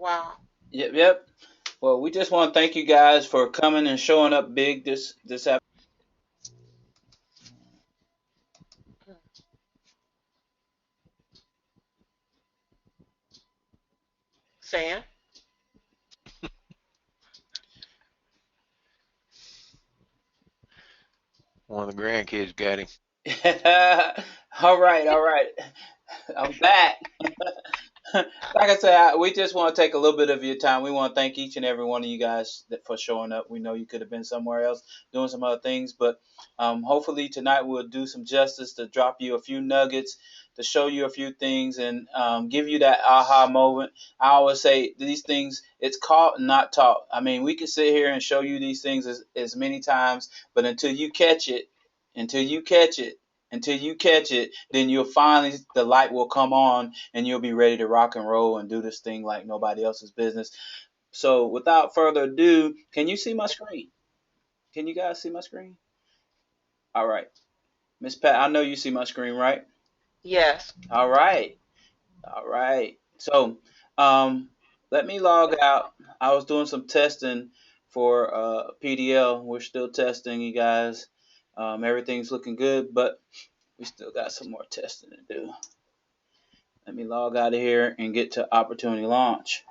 Wow. Yep, yep. Well, we just want to thank you guys for coming and showing up big this afternoon. Sam? One of the grandkids got him. All right, all right. I'm back. Like I said, we just want to take a little bit of your time. We want to thank each and every one of you guys for showing up. We know you could have been somewhere else doing some other things, but hopefully tonight we'll do some justice to drop you a few nuggets, to show you a few things, and give you that aha moment. I always say these things, it's caught and not taught. I mean, we can sit here and show you these things as many times, but until you catch it, until you catch it, then you'll finally, the light will come on and you'll be ready to rock and roll and do this thing like nobody else's business. So without further ado, can you see my screen? Can you guys see my screen? All right. Miss Pat, I know you see my screen, right? Yes. All right. All right. So um, let me log out. I was doing some testing for PDL. We're still testing, you guys. Everything's looking good, but we still got some more testing to do. Let me log out of here and get to opportunity launch.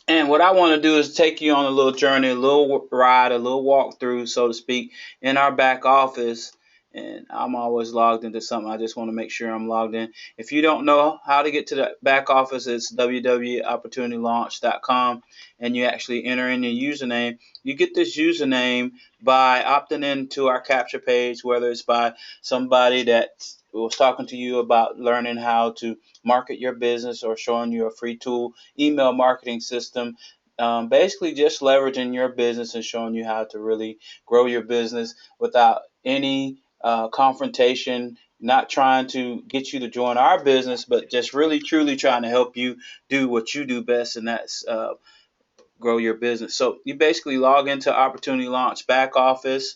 And what I want to do is take you on a little journey, a little ride, a little walkthrough, so to speak, in our back office. And I'm always logged into something. I just want to make sure I'm logged in. If you don't know how to get to the back office, it's www.opportunitylaunch.com, and you actually enter in your username. You get this username by opting into our capture page, whether it's by somebody that was talking to you about learning how to market your business or showing you a free tool, email marketing system. Basically, just leveraging your business and showing you how to really grow your business without any confrontation, not trying to get you to join our business, but just really truly trying to help you do what you do best, and that's grow your business. So you basically log into Opportunity Launch back office,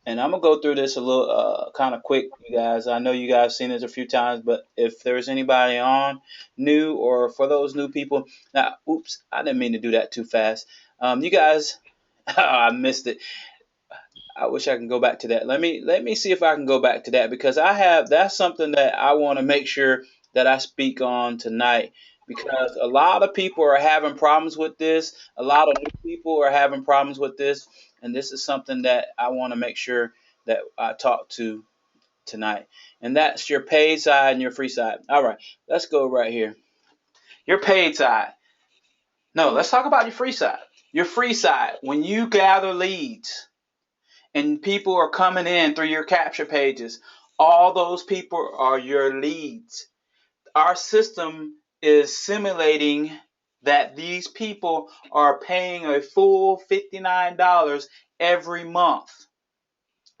and I'm gonna go through this a little kind of quick, you guys. I know you guys seen this a few times, but if there's anybody on new or for those new people, now, oops, I didn't mean to do that too fast. You guys, I missed it. I wish I can go back to that. Let me see if I can go back to that because that's something that I want to make sure that I speak on tonight because a lot of people are having problems with this. A lot of new people are having problems with this, and this is something that I want to make sure that I talk to tonight. And that's your paid side and your free side. All right, let's go right here. Your paid side. No, let's talk about your free side. Your free side. When you gather leads, and people are coming in through your capture pages, all those people are your leads. Our system is simulating that these people are paying a full $59 every month.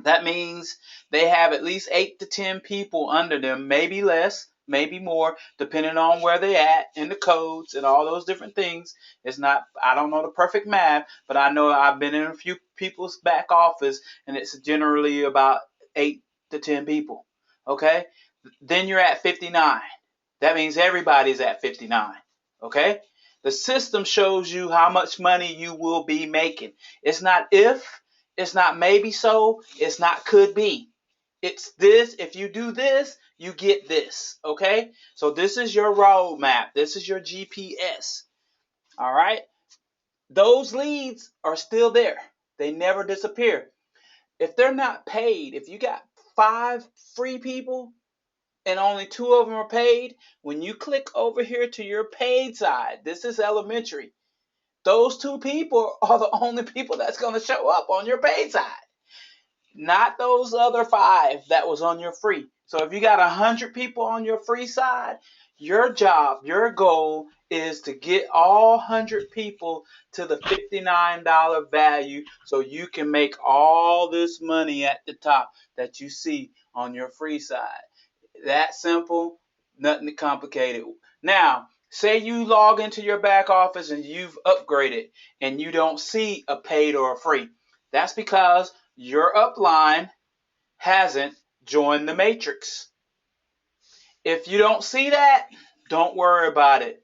That means they have at least 8 to 10 people under them, maybe less, maybe more, depending on where they at in the codes and all those different things. It's not, I don't know the perfect math, but I know I've been in a few people's back office and it's generally about 8 to 10 people. Okay? Then you're at 59. That means everybody's at 59. Okay? The system shows you how much money you will be making. It's not if, it's not maybe so, it's not could be. It's this. If you do this, you get this. Okay? So this is your roadmap. This is your GPS. All right? Those leads are still there. They never disappear. If they're not paid, if you got 5 free people and only 2 of them are paid, when you click over here to your paid side, this is elementary. Those 2 people are the only people that's going to show up on your paid side, not those other 5 that was on your free. So if you got 100 people on your free side, your job, your goal is to get all 100 people to the $59 value so you can make all this money at the top that you see on your free side. That simple, nothing complicated. Now, say you log into your back office and you've upgraded and you don't see a paid or a free. That's because your upline hasn't join the matrix. If you don't see that, don't worry about it.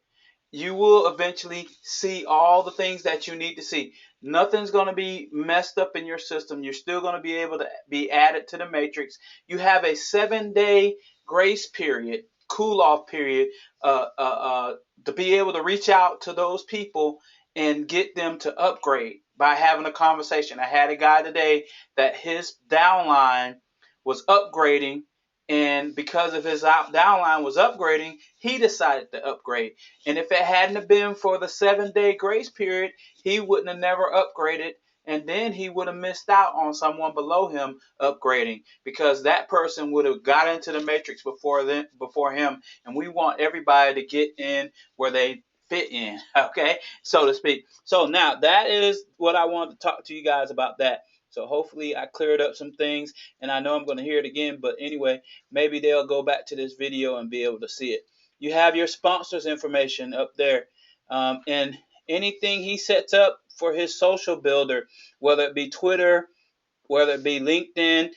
You will eventually see all the things that you need to see. Nothing's going to be messed up in your system. You're still going to be able to be added to the matrix. You have a 7-day grace period, cool off period, to be able to reach out to those people and get them to upgrade by having a conversation. I had a guy today that his downline was upgrading, and because of his downline was upgrading, he decided to upgrade. And if it hadn't have been for the 7-day grace period, he wouldn't have never upgraded. And then he would have missed out on someone below him upgrading, because that person would have got into the matrix before him. And we want everybody to get in where they fit in, okay, so to speak. So now that is what I wanted to talk to you guys about that. So hopefully I cleared up some things, and I know I'm going to hear it again, but anyway, maybe they'll go back to this video and be able to see it. You have your sponsors information up there, and anything he sets up for his social builder, whether it be Twitter, whether it be LinkedIn.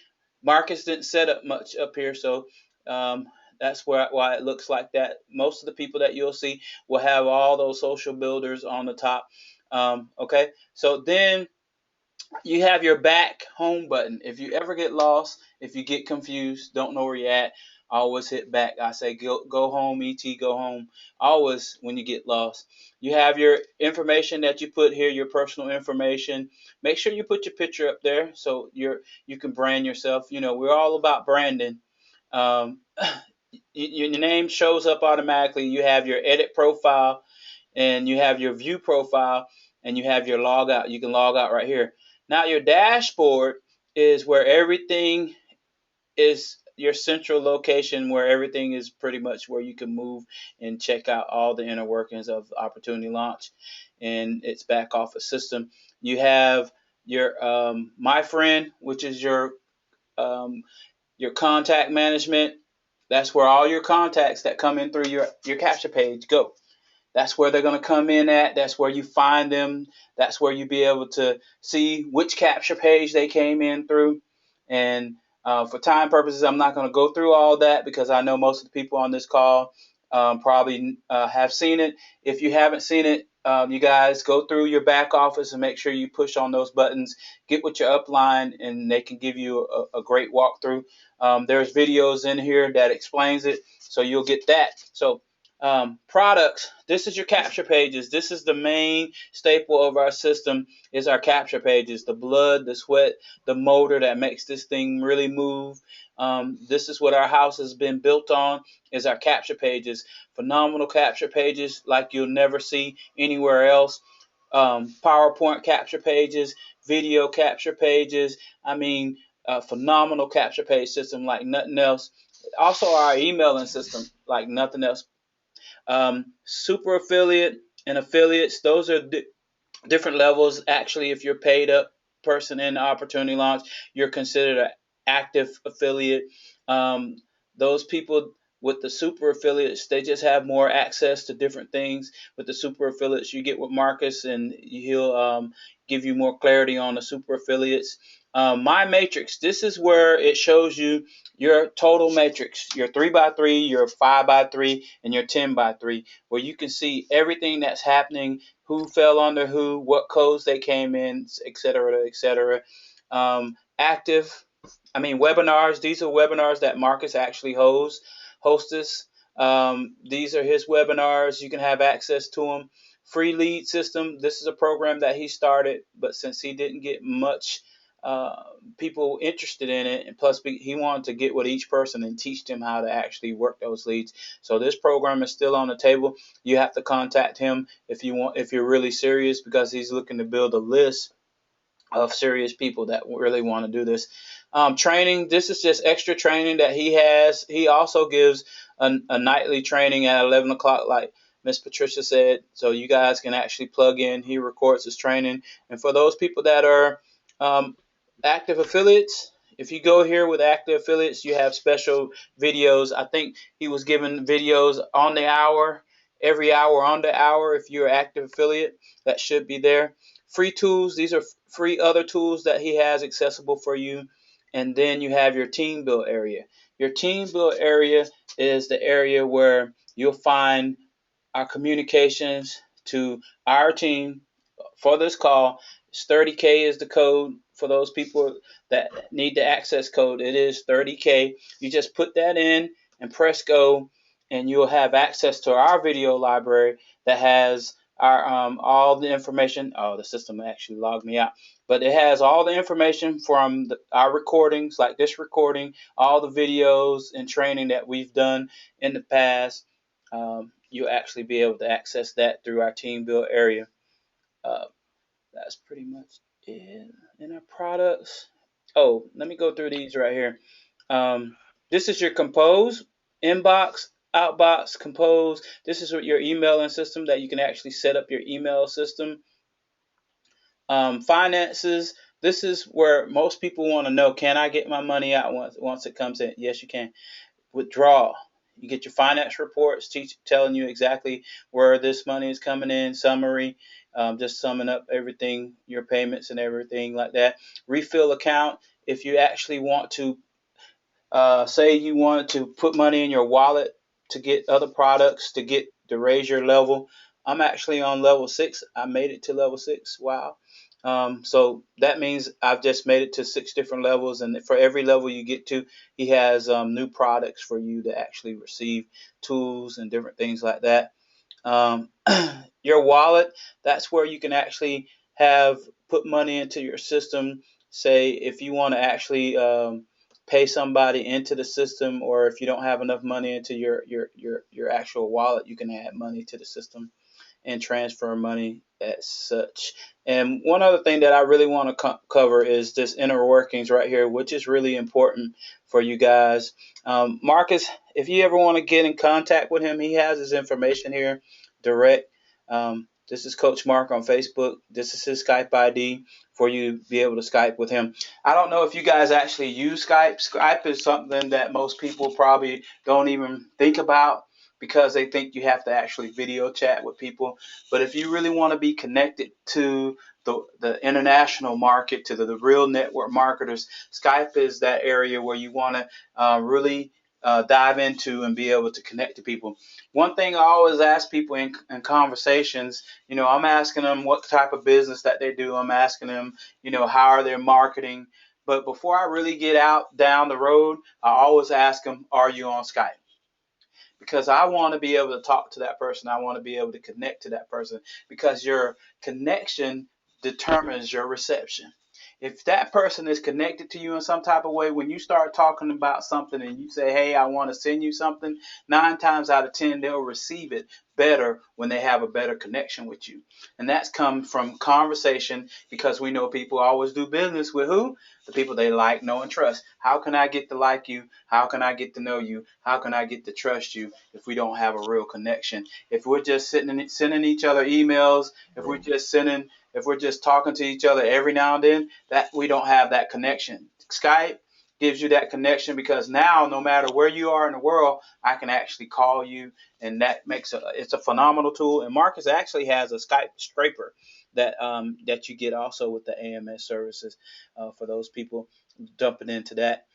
Marcus didn't set up much up here, so that's why it looks like that. Most of the people that you'll see will have all those social builders on the top. Okay, so then you have your back home button. If you ever get lost, if you get confused, don't know where you're at, always hit back. I say go home, ET, go home. Always when you get lost. You have your information that you put here, your personal information. Make sure you put your picture up there so you can brand yourself. You know, we're all about branding. Um, your name shows up automatically. You have your edit profile, and you have your view profile, and you have your log out. You can log out right here. Now your dashboard is where everything is, your central location where everything is pretty much where you can move and check out all the inner workings of Opportunity Launch and its back office system. You have your My Friend, which is your contact management. That's where all your contacts that come in through your capture page go. That's where they're going to come in at. That's where you find them. That's where you be able to see which capture page they came in through. And for time purposes, I'm not going to go through all that because I know most of the people on this call probably have seen it. If you haven't seen it, you guys go through your back office and make sure you push on those buttons. Get with your upline, and they can give you a great walkthrough. There's videos in here that explains it, so you'll get that. So products, this is your capture pages. This is the main staple of our system, is our capture pages. The blood, the sweat, the motor that makes this thing really move. This is what our house has been built on, is our capture pages. Phenomenal capture pages like you'll never see anywhere else. PowerPoint capture pages, video capture pages. I mean, phenomenal capture page system like nothing else. Also our emailing system like nothing else. Super affiliate and affiliates, those are different levels. Actually, if you're paid up person in Opportunity Launch, you're considered an active affiliate. Those people with the super affiliates, they just have more access to different things. With the super affiliates, you get with Marcus, and he'll give you more clarity on the super affiliates. My matrix, this is where it shows you your total matrix, your 3x3, your 5x3, and your 10x3, where you can see everything that's happening, who fell under who, what codes they came in, etc., etc. Active, webinars. These are webinars that Marcus actually hosts. These are his webinars. You can have access to them. Free lead system. This is a program that he started, but since he didn't get much people interested in it, and plus he wanted to get with each person and teach them how to actually work those leads. So this program is still on the table. You have to contact him if you're really serious, because he's looking to build a list of serious people that really want to do this. Training, this is just extra training that he has. He also gives a nightly training at 11 o'clock, like Miss Patricia said, so you guys can actually plug in. He records his training. And for those people that are active affiliates, if you go here with active affiliates, you have special videos. I think he was giving videos on the hour, every hour on the hour. If you're an active affiliate, that should be there. Free tools, these are free other tools that he has accessible for you. and then you have your team build area. Your team build area is the area where you'll find our communications to our team for this call. It's 30K is the code for those people that need the access code. It is 30K. You just put that in and press go, and you'll have access to our video library that has our all the information. Oh, the system actually logged me out, but it has all the information from our recordings, like this recording, all the videos and training that we've done in the past. You'll actually be able to access that through our team build area. Uh, that's pretty much it in our products. Oh, let me go through these right here. This is your compose, inbox, outbox, compose. This is your emailing system that you can actually set up your email system. Finances. This is where most people want to know, can I get my money out once it comes in? Yes, you can. Withdraw. You get your finance reports telling you exactly where this money is coming in, summary, just summing up everything, your payments and everything like that. Refill account. If you actually want to, say you wanted to put money in your wallet to get other products to raise your level. I'm actually on level 6. I made it to level 6. Wow. So that means I've just made it to 6 different levels, and for every level you get to, he has new products for you to actually receive, tools and different things like that. Um, your wallet, that's where you can actually have put money into your system. Say if you want to actually pay somebody into the system, or if you don't have enough money into your actual wallet, you can add money to the system and transfer money as such. And one other thing that I really want to cover is this inner workings right here, which is really important for you guys. Marcus, if you ever want to get in contact with him, he has his information here direct. This is Coach Mark on Facebook. This is his Skype ID for you to be able to Skype with him. I don't know if you guys actually use Skype. Skype is something that most people probably don't even think about because they think you have to actually video chat with people. But if you really want to be connected to the international market, to the real network marketers, Skype is that area where you want to really dive into and be able to connect to people. One thing I always ask people in conversations, I'm asking them what type of business that they do. I'm asking them, how are they marketing? But before I really get out down the road, I always ask them, are you on Skype? Because I want to be able to talk to that person. I want to be able to connect to that person because your connection determines your reception. If that person is connected to you in some type of way, when you start talking about something and you say, hey, I want to send you something, 9 times out of 10, they'll receive it better when they have a better connection with you. And that's come from conversation, because we know people always do business with who? The people they like, know, and trust. How can I get to like you? How can I get to know you? How can I get to trust you if we don't have a real connection? If we're just sending each other emails, if we're just talking to each other every now and then, that we don't have that connection. Skype gives you that connection, because now no matter where you are in the world, I can actually call you, and that makes it's a phenomenal tool. And Marcus actually has a Skype scraper that you get also with the AMS services for those people dumping into that.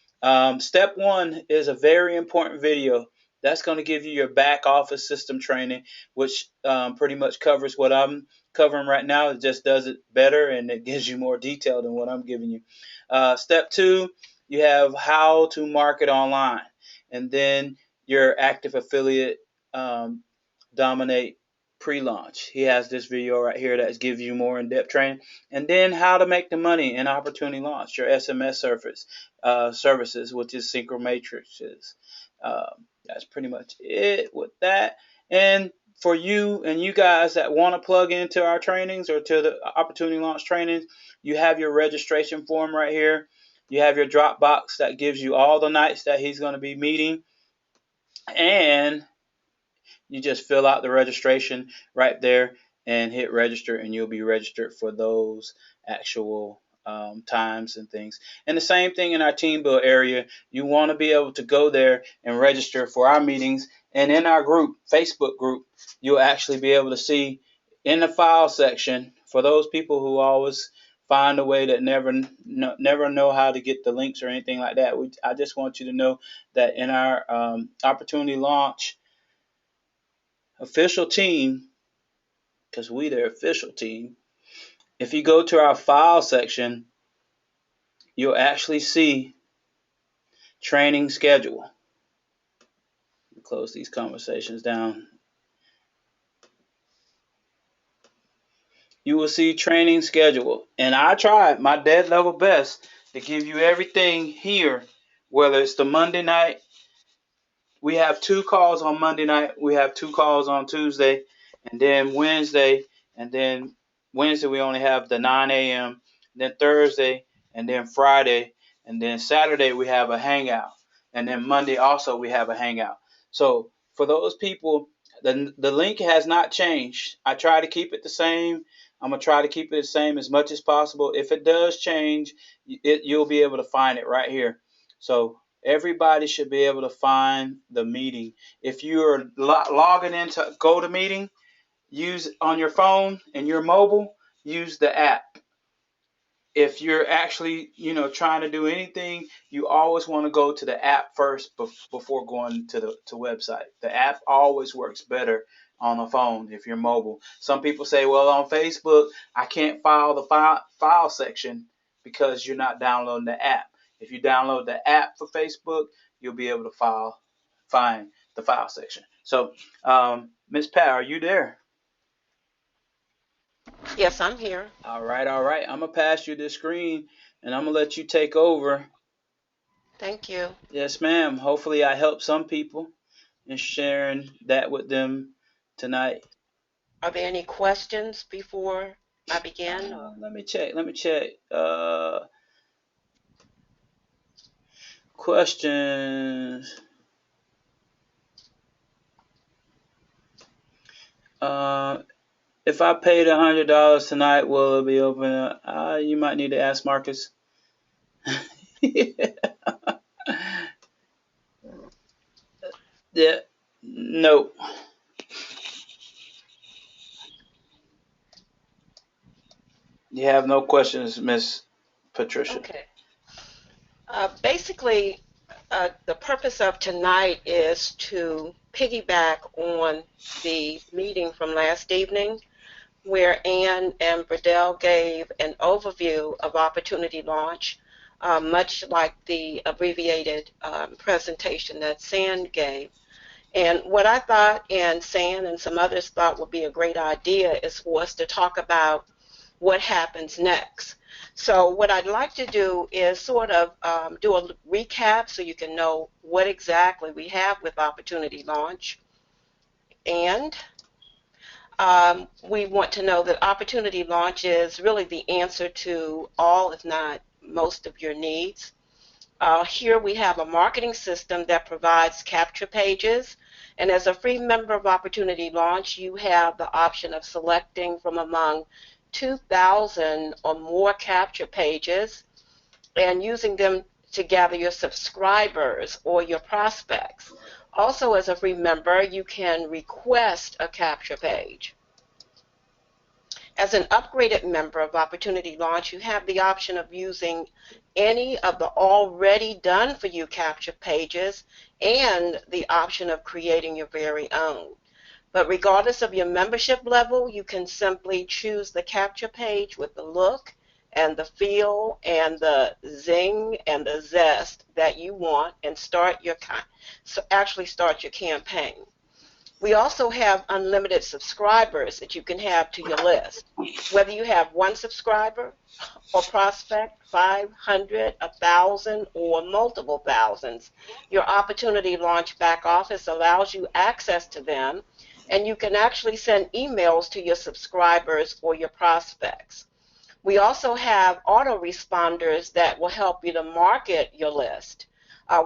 Step 1 is a very important video. That's going to give you your back office system training, which pretty much covers what I'm covering right now. It just does it better, and it gives you more detail than what I'm giving you. Step 2, you have how to market online, and then your active affiliate dominate pre-launch. He has this video right here that gives you more in-depth training, and then how to make the money in opportunity launch, your SMS services, which is Synchromatrixes. That's pretty much it with that. And for you and you guys that want to plug into our trainings or to the opportunity launch trainings, you have your registration form right here. You have your Dropbox that gives you all the nights that he's going to be meeting, and you just fill out the registration right there and hit register, and you'll be registered for those actual times and things. And the same thing in our team build area. You want to be able to go there and register for our meetings. And in our group, Facebook group, you'll actually be able to see in the file section, for those people who always find a way that never know how to get the links or anything like that. I just want you to know that in our opportunity launch official team, because we the official team, if you go to our file section, you'll actually see training schedule. Close these conversations down. You will see training schedule. And I tried my dead level best to give you everything here, whether it's the Monday night. We have 2 calls on Monday night. We have 2 calls on Tuesday. And then Wednesday. And then Wednesday we only have the 9 a.m. Then Thursday. And then Friday. And then Saturday we have a hangout. And then Monday also we have a hangout. So for those people, the link has not changed. I try to keep it the same. I'm going to try to keep it the same as much as possible. If it does change, you'll be able to find it right here. So everybody should be able to find the meeting. If you're logging into GoToMeeting, use on your phone and your mobile, use the app. If you're actually, trying to do anything, you always want to go to the app first before going to the website. The app always works better on the phone if you're mobile. Some people say, well, on Facebook, I can't file the file section because you're not downloading the app. If you download the app for Facebook, you'll be able to find the file section. So, Miss Pat, are you there? Yes, I'm here. All right. I'm going to pass you this screen, and I'm going to let you take over. Thank you. Yes, ma'am. Hopefully I helped some people in sharing that with them tonight. Are there any questions before I begin? Let me check. Questions. If I paid $100 tonight, will it be open? You might need to ask Marcus. Yeah. No. You have no questions, Miss Patricia. Okay. Basically, the purpose of tonight is to piggyback on the meeting from last evening, where Ann and Burdell gave an overview of Opportunity Launch, much like the abbreviated presentation that San gave. And what I thought, and San and some others thought would be a great idea, is for us to talk about what happens next. So what I'd like to do is sort of do a recap so you can know what exactly we have with Opportunity Launch. And we want to know that Opportunity Launch is really the answer to all, if not most, of your needs. Here we have a marketing system that provides capture pages. And as a free member of Opportunity Launch, you have the option of selecting from among 2,000 or more capture pages and using them to gather your subscribers or your prospects. Also, as a free member, you can request a capture page. As an upgraded member of Opportunity Launch, you have the option of using any of the already done for you capture pages and the option of creating your very own. But regardless of your membership level, you can simply choose the capture page with the look and the feel and the zing and the zest that you want and start your campaign. We also have unlimited subscribers that you can have to your list. Whether you have 1 subscriber or prospect, 500, 1,000, or multiple thousands, your Opportunity Launch back office allows you access to them, and you can actually send emails to your subscribers or your prospects. We also have autoresponders that will help you to market your list.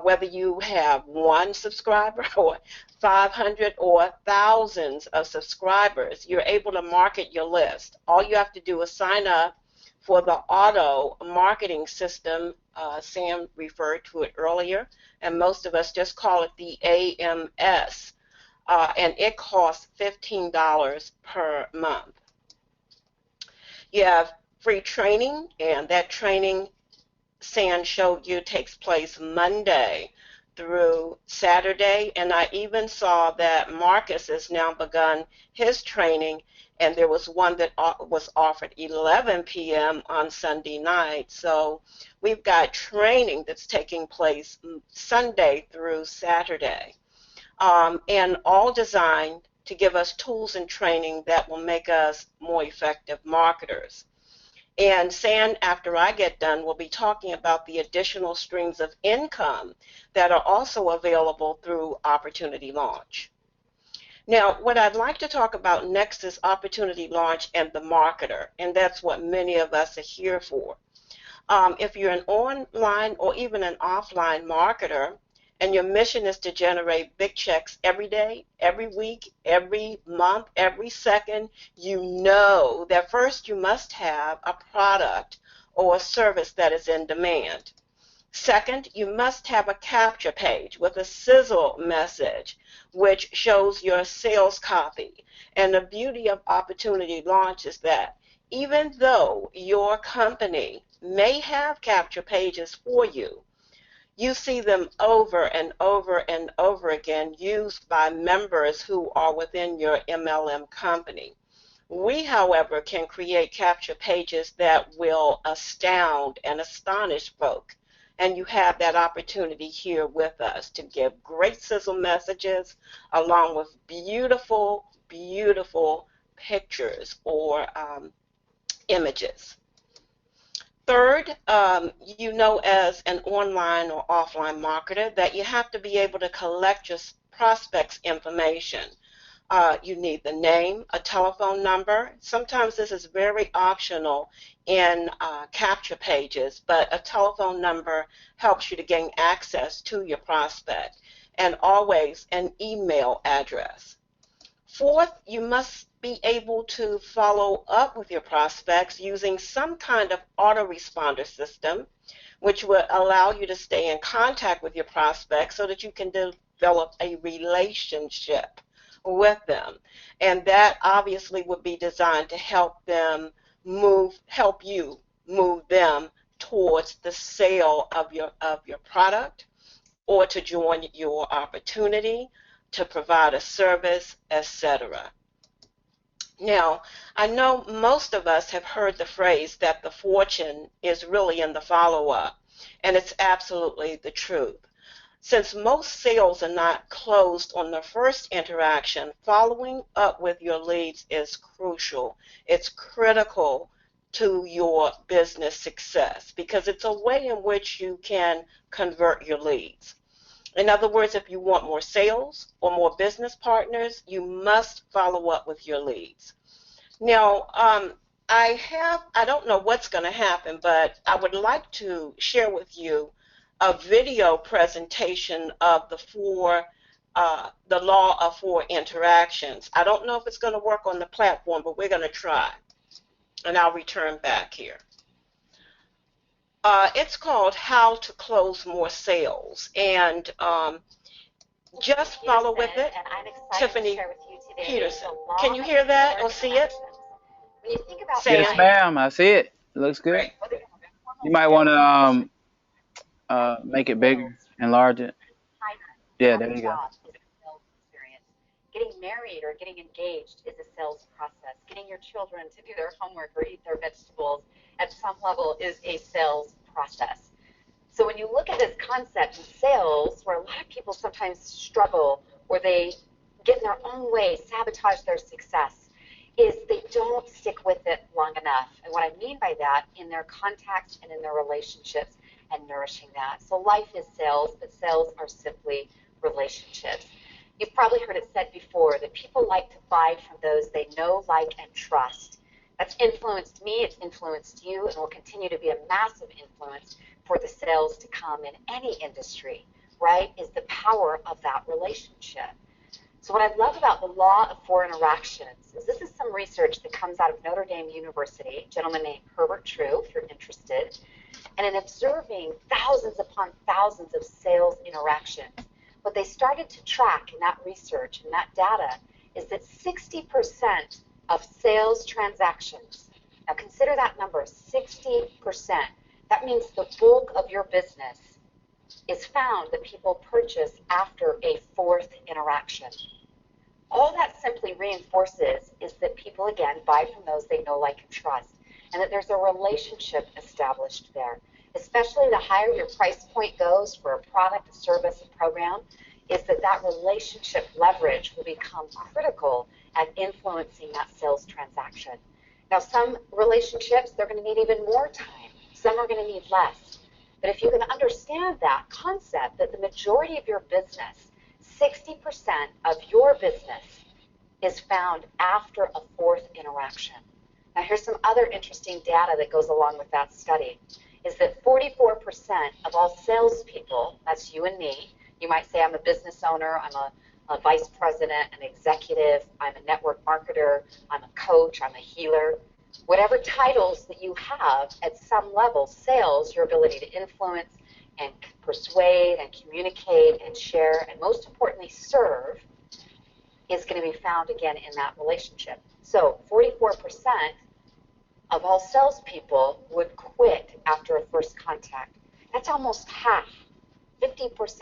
Whether you have 1 subscriber or 500 or thousands of subscribers, you're able to market your list. All you have to do is sign up for the auto marketing system. Sam referred to it earlier, and most of us just call it the AMS. And it costs $15 per month. You have free training, and that training, San showed you, takes place Monday through Saturday. And I even saw that Marcus has now begun his training, and there was one that was offered 11 p.m. on Sunday night. So we've got training that's taking place Sunday through Saturday, and all designed to give us tools and training that will make us more effective marketers. And San, after I get done, will be talking about the additional streams of income that are also available through Opportunity Launch. Now, what I'd like to talk about next is Opportunity Launch and the marketer, and that's what many of us are here for. If you're an online or even an offline marketer, and your mission is to generate big checks every day, every week, every month, every second, you know that first you must have a product or a service that is in demand. Second, you must have a capture page with a sizzle message which shows your sales copy. And the beauty of Opportunity Launch is that even though your company may have capture pages for you, you see them over and over and over again used by members who are within your MLM company. We, however, can create capture pages that will astound and astonish folk. And you have that opportunity here with us to give great sizzle messages along with beautiful, beautiful pictures or images. Third, you know as an online or offline marketer that you have to be able to collect your prospects' information. You need the name, a telephone number. Sometimes this is very optional in capture pages, but a telephone number helps you to gain access to your prospect, and always an email address. Fourth, you must be able to follow up with your prospects using some kind of autoresponder system, which will allow you to stay in contact with your prospects so that you can develop a relationship with them. And that obviously would be designed to help you move them towards the sale of your product, or to join your opportunity, to provide a service, etc. Now, I know most of us have heard the phrase that the fortune is really in the follow-up, and it's absolutely the truth. Since most sales are not closed on the first interaction, following up with your leads is crucial. It's critical to your business success because it's a way in which you can convert your leads. In other words, if you want more sales or more business partners, you must follow up with your leads. Now, I don't know what's going to happen, but I would like to share with you a video presentation of the law of four interactions. I don't know if it's going to work on the platform, but we're going to try, and I'll return back here. It's called How to Close More Sales, and just follow with it. Tiffany Peterson. Can you hear that or see it? When you think about Yes, ma'am. I see it. It looks good. You might want to make it bigger, enlarge it. Yeah, there you go. Getting married or getting engaged is a sales process. Getting your children to do their homework or eat their vegetables at some level is a sales process. So when you look at this concept in sales, where a lot of people sometimes struggle or they get in their own way, sabotage their success, is they don't stick with it long enough. And what I mean by that, in their contacts and in their relationships and nourishing that. So life is sales, but sales are simply relationships. You've probably heard it said before that people like to buy from those they know, like, and trust. That's influenced me, it's influenced you, and will continue to be a massive influence for the sales to come in any industry, right, is the power of that relationship. So what I love about the law of four interactions is this is some research that comes out of Notre Dame University, a gentleman named Herbert True, if you're interested, and in observing thousands upon thousands of sales interactions, what they started to track in that research and that data is that 60% of sales transactions Now consider that number, 60%. That means the bulk of your business is found that people purchase after a fourth interaction. All that simply reinforces is that people, again, buy from those they know, like, and trust, and that there's a relationship established there. Especially the higher your price point goes for a product, a service, a program, is that that relationship leverage will become critical at influencing that sales transaction. Now, some relationships, they're going to need even more time. Some are going to need less. But if you can understand that concept, that the majority of your business, 60% of your business, is found after a fourth interaction. Now, here's some other interesting data that goes along with that study, is that 44% of all salespeople, that's you and me, you might say I'm a business owner, I'm a vice president, an executive, I'm a network marketer, I'm a coach, I'm a healer. Whatever titles that you have at some level, sales, your ability to influence and persuade and communicate and share and most importantly serve, is going to be found again in that relationship. So 44% of all salespeople would quit after a first contact. That's almost half, 50%,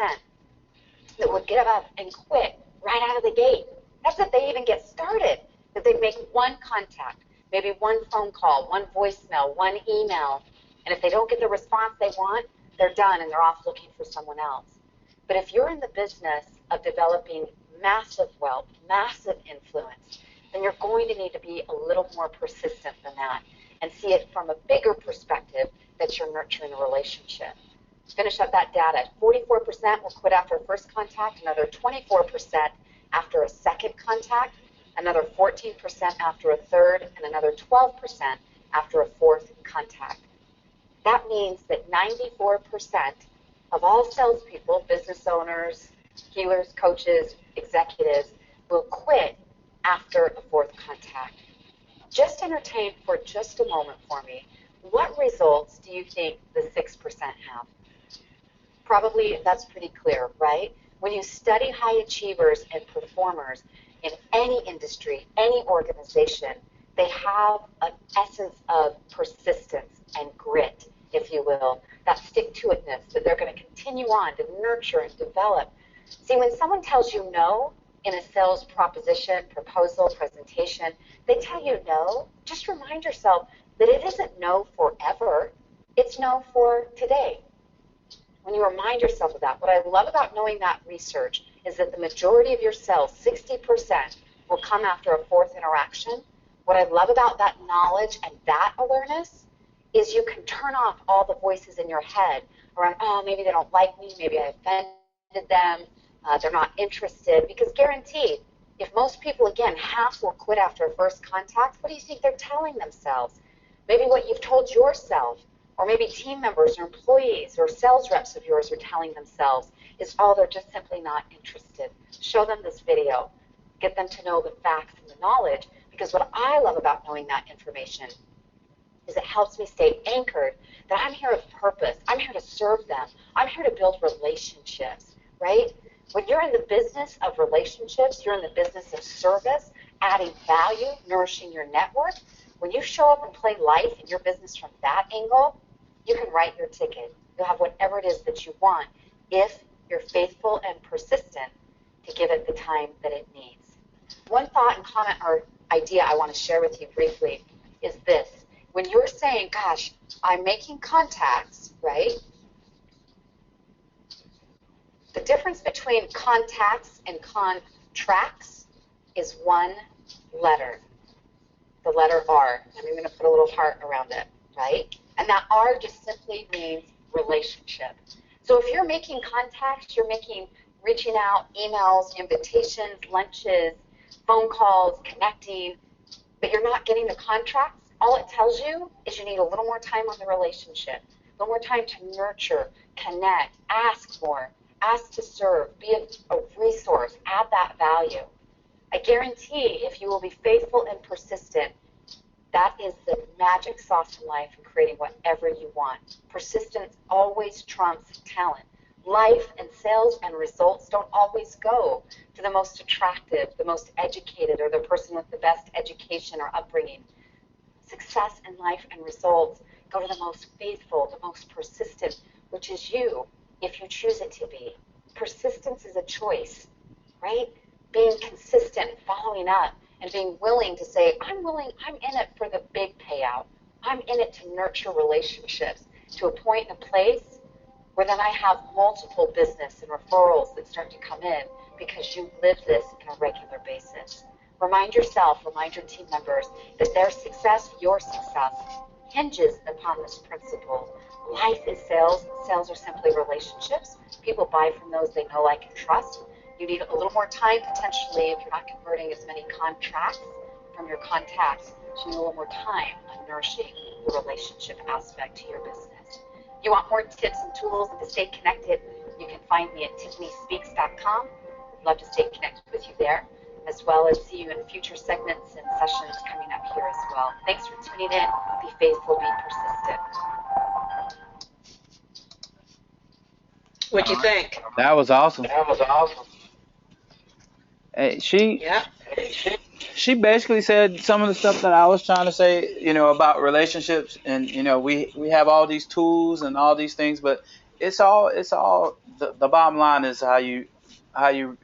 that would get up and quit right out of the gate. That's if they even get started, that they make one contact, maybe one phone call, one voicemail, one email, and if they don't get the response they want, they're done and they're off looking for someone else. But if you're in the business of developing massive wealth, massive influence, then you're going to need to be a little more persistent than that and see it from a bigger perspective that you're nurturing a relationship. Finish up that data. 44% will quit after a first contact, another 24% after a second contact, another 14% after a third, and another 12% after a fourth contact. That means that 94% of all salespeople, business owners, healers, coaches, executives, will quit after a fourth contact. Just entertain for just a moment for me. What results do you think the 6% have? Probably that's pretty clear, right? When you study high achievers and performers in any industry, any organization, they have an essence of persistence and grit, if you will, that stick-to-itness, that they're going to continue on to nurture and develop. See, when someone tells you no in a sales proposition, proposal, presentation, they tell you no, just remind yourself that it isn't no forever, it's no for today. When you remind yourself of that, what I love about knowing that research is that the majority of your sales, 60%, will come after a fourth interaction. What I love about that knowledge and that awareness is you can turn off all the voices in your head around, oh, maybe they don't like me, maybe I offended them, they're not interested, because guaranteed, if most people, again, half will quit after a first contact, what do you think they're telling themselves? Maybe what you've told yourself, or maybe team members or employees or sales reps of yours are telling themselves is, oh, they're just simply not interested. Show them this video. Get them to know the facts and the knowledge, because what I love about knowing that information is it helps me stay anchored that I'm here with purpose. I'm here to serve them. I'm here to build relationships, right? When you're in the business of relationships, you're in the business of service, adding value, nourishing your network. When you show up and play life in your business from that angle, you can write your ticket. You'll have whatever it is that you want if you're faithful and persistent to give it the time that it needs. One thought and comment or idea I want to share with you briefly is this. When you're saying, gosh, I'm making contacts, right? The difference between contacts and contracts is one letter, the letter R. I'm even going to put a little heart around it, right? And that R just simply means relationship. So if you're making contacts, you're reaching out, emails, invitations, lunches, phone calls, connecting, but you're not getting the contracts, all it tells you is you need a little more time on the relationship, a little more time to nurture, connect, ask more, ask to serve, be a resource, add that value. I guarantee if you will be faithful and persistent, that is the magic sauce in life in creating whatever you want. Persistence always trumps talent. Life and sales and results don't always go to the most attractive, the most educated, or the person with the best education or upbringing. Success in life and results go to the most faithful, the most persistent, which is you, if you choose it to be. Persistence is a choice, right? Being consistent, following up, and being willing to say, I'm in it for the big payout. I'm in it to nurture relationships to a point and a place where then I have multiple business and referrals that start to come in because you live this on a regular basis. Remind yourself, remind your team members that their success, your success, hinges upon this principle. Life is sales. Sales are simply relationships. People buy from those they know, like, and trust. You need a little more time, potentially, if you're not converting as many contracts from your contacts. So you need a little more time on nourishing the relationship aspect to your business. You want more tips and tools and to stay connected, you can find me at TiffanySpeaks.com. I'd love to stay connected with you there, as well as see you in future segments and sessions coming up here as well. Thanks for tuning in. Be faithful, be persistent. What'd you think? That was awesome. Hey, Yeah. she basically said some of the stuff that I was trying to say, about relationships, and we have all these tools and all these things, but it's all the bottom line is how you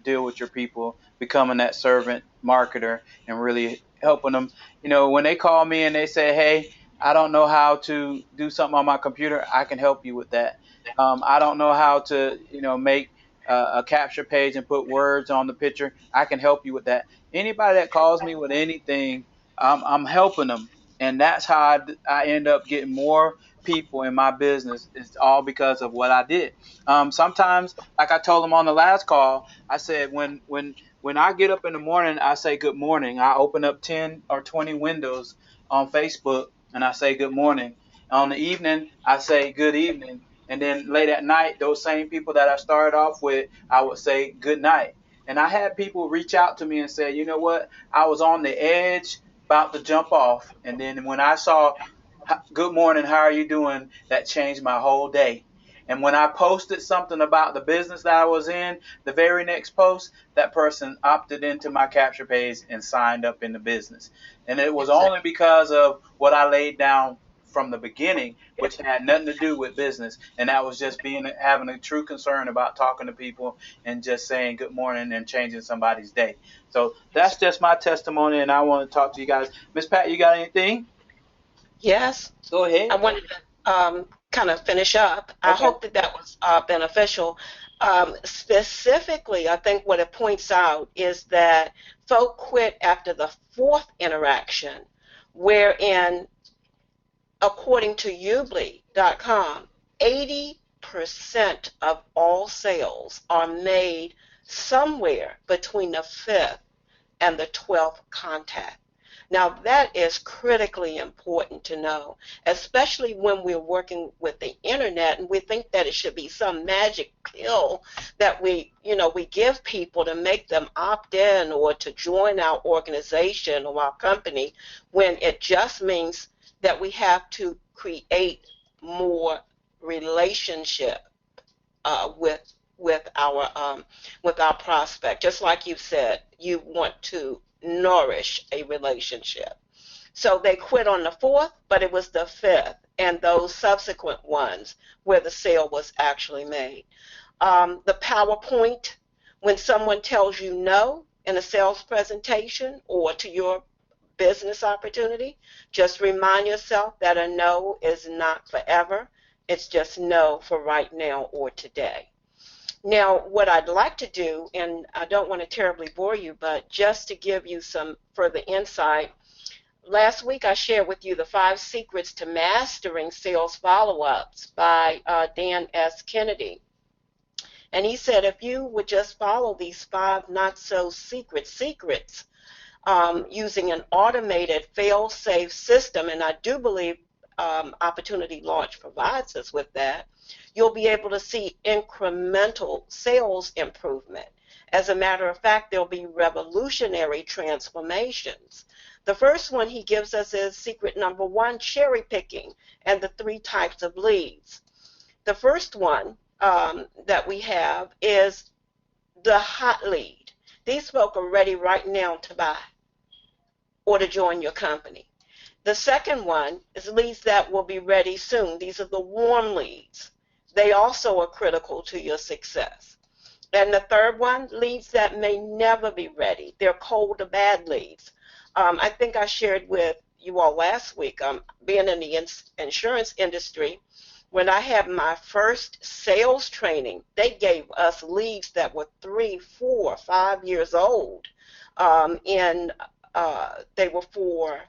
deal with your people, becoming that servant marketer and really helping them. When they call me and they say, "Hey, I don't know how to do something on my computer," I can help you with that. I don't know how to, make a capture page and put words on the picture. I can help you with that. Anybody that calls me with anything, I'm helping them, and that's how I end up getting more people in my business. It's all because of what I did. Sometimes, like I told them on the last call, I said when I get up in the morning, I say good morning. I open up 10 or 20 windows on Facebook and I say good morning. On the evening, I say good evening. And then late at night, those same people that I started off with, I would say good night. And I had people reach out to me and say, you know what? I was on the edge, about to jump off. And then when I saw good morning, how are you doing? That changed my whole day. And when I posted something about the business that I was in, the very next post, that person opted into my capture page and signed up in the business. And it was only because of what I laid down from the beginning, which had nothing to do with business. And that was just having a true concern about talking to people and just saying good morning and changing somebody's day. So that's just my testimony, and I want to talk to you guys. Miss Pat, you got anything? Yes. Go ahead. I wanted to kind of finish up. I Okay. hope that was beneficial. Specifically, I think what it points out is that folk quit after the fourth interaction, wherein, according to Ubly.com, 80% of all sales are made somewhere between the fifth and the 12th contact. Now, that is critically important to know, especially when we're working with the internet and we think that it should be some magic pill that we give people to make them opt in or to join our organization or our company, when it just means that we have to create more relationship with our prospect. Just like you said, you want to nourish a relationship. So they quit on the fourth, but it was the fifth and those subsequent ones where the sale was actually made. The PowerPoint, when someone tells you no in a sales presentation or to your business opportunity, just remind yourself that a no is not forever. It's just no for right now or today. Now, what I'd like to do, and I don't want to terribly bore you, but just to give you some further insight, last week I shared with you the 5 secrets to mastering sales follow-ups by Dan S. Kennedy. And he said if you would just follow these 5 not-so-secret secrets using an automated fail-safe system, and I do believe Opportunity Launch provides us with that, you'll be able to see incremental sales improvement. As a matter of fact, there'll be revolutionary transformations. The first one he gives us is secret number 1, cherry picking, and the 3 types of leads. The first one that we have is the hot lead. These folk are ready right now to buy or to join your company. The second one is leads that will be ready soon. These are the warm leads. They also are critical to your success. And the third one, leads that may never be ready. They're cold or bad leads. I think I shared with you all last week, being in the insurance industry, when I had my first sales training, they gave us leads that were 3, 4, 5 years old. And they were for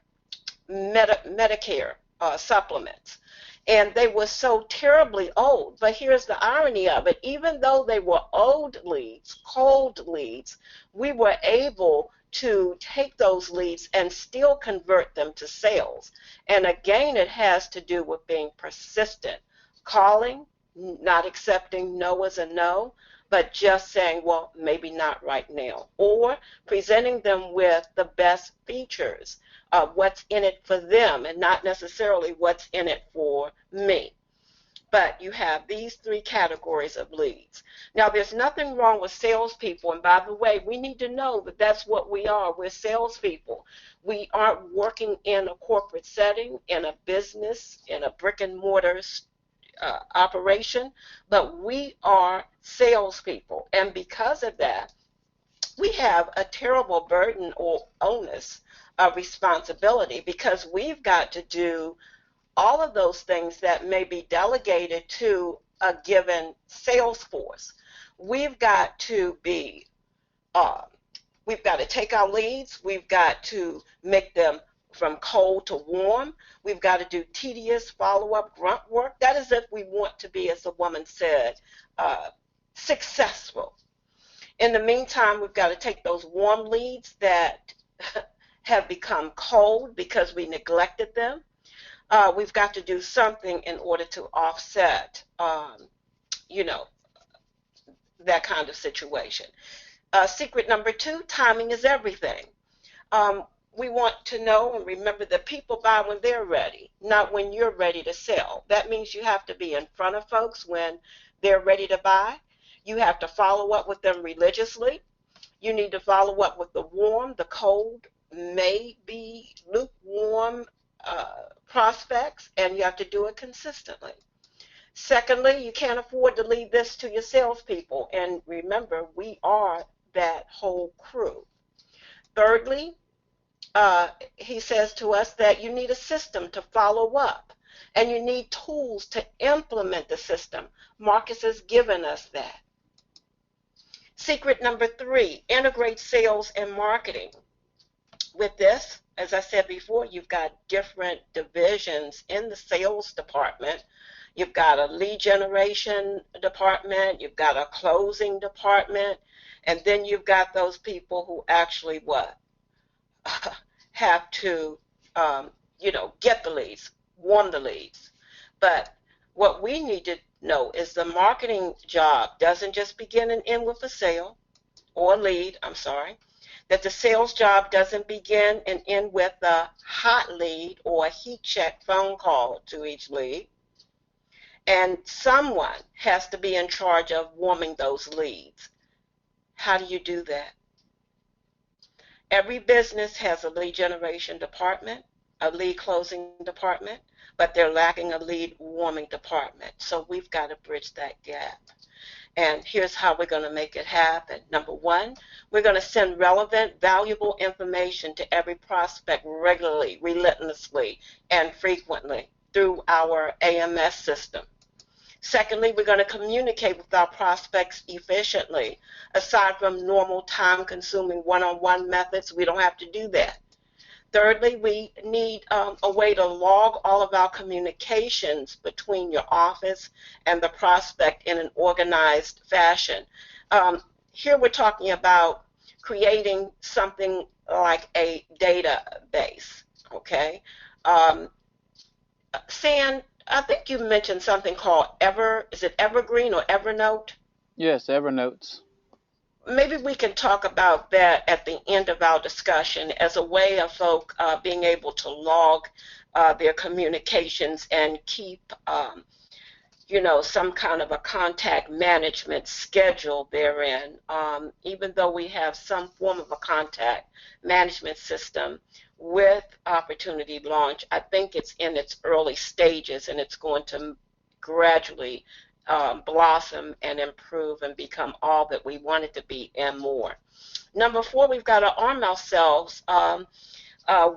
Medicare supplements. And they were so terribly old. But here's the irony of it. Even though they were old leads, cold leads, we were able to take those leads and still convert them to sales. And again, it has to do with being persistent. Calling, not accepting no as a no, but just saying, well, maybe not right now. Or presenting them with the best features of what's in it for them and not necessarily what's in it for me. But you have these 3 categories of leads. Now, there's nothing wrong with salespeople. And by the way, we need to know that that's what we are. We're salespeople. We aren't working in a corporate setting, in a business, in a brick and mortar operation, but we are salespeople. And because of that, we have a terrible burden or onus of responsibility, because we've got to do all of those things that may be delegated to a given sales force. We've got to be, we've got to take our leads, we've got to make them from cold to warm, we've got to do tedious follow-up grunt work. That is if we want to be, as the woman said, successful. In the meantime, we've got to take those warm leads that have become cold because we neglected them. We've got to do something in order to offset, that kind of situation. Secret number 2, timing is everything. We want to know and remember that people buy when they're ready, not when you're ready to sell. That means you have to be in front of folks when they're ready to buy. You have to follow up with them religiously. You need to follow up with the warm, the cold, maybe lukewarm prospects, and you have to do it consistently. Secondly, you can't afford to leave this to your salespeople, and remember, we are that whole crew. Thirdly, he says to us that you need a system to follow up, and you need tools to implement the system. Marcus has given us that. Secret number 3, integrate sales and marketing. With this, as I said before, you've got different divisions in the sales department. You've got a lead generation department, you've got a closing department, and then you've got those people who actually what? Have to, get the leads, warm the leads. But what we need to know is the marketing job doesn't just begin and end with a sale or lead, that the sales job doesn't begin and end with a hot lead or a heat check phone call to each lead. And someone has to be in charge of warming those leads. How do you do that? Every business has a lead generation department, a lead closing department, but they're lacking a lead warming department. So we've got to bridge that gap. And here's how we're going to make it happen. Number 1, we're going to send relevant, valuable information to every prospect regularly, relentlessly, and frequently through our AMS system. Secondly, we're going to communicate with our prospects efficiently. Aside from normal time-consuming one-on-one methods, we don't have to do that. Thirdly, we need a way to log all of our communications between your office and the prospect in an organized fashion. Here we're talking about creating something like a database, okay? San, I think you mentioned something called is it Evergreen or Evernote? Yes, Evernote. Maybe we can talk about that at the end of our discussion as a way of folk being able to log their communications and keep, some kind of a contact management schedule therein. Even though we have some form of a contact management system, with Opportunity Launch, I think it's in its early stages, and it's going to gradually blossom and improve and become all that we want it to be and more. Number 4, we've got to arm ourselves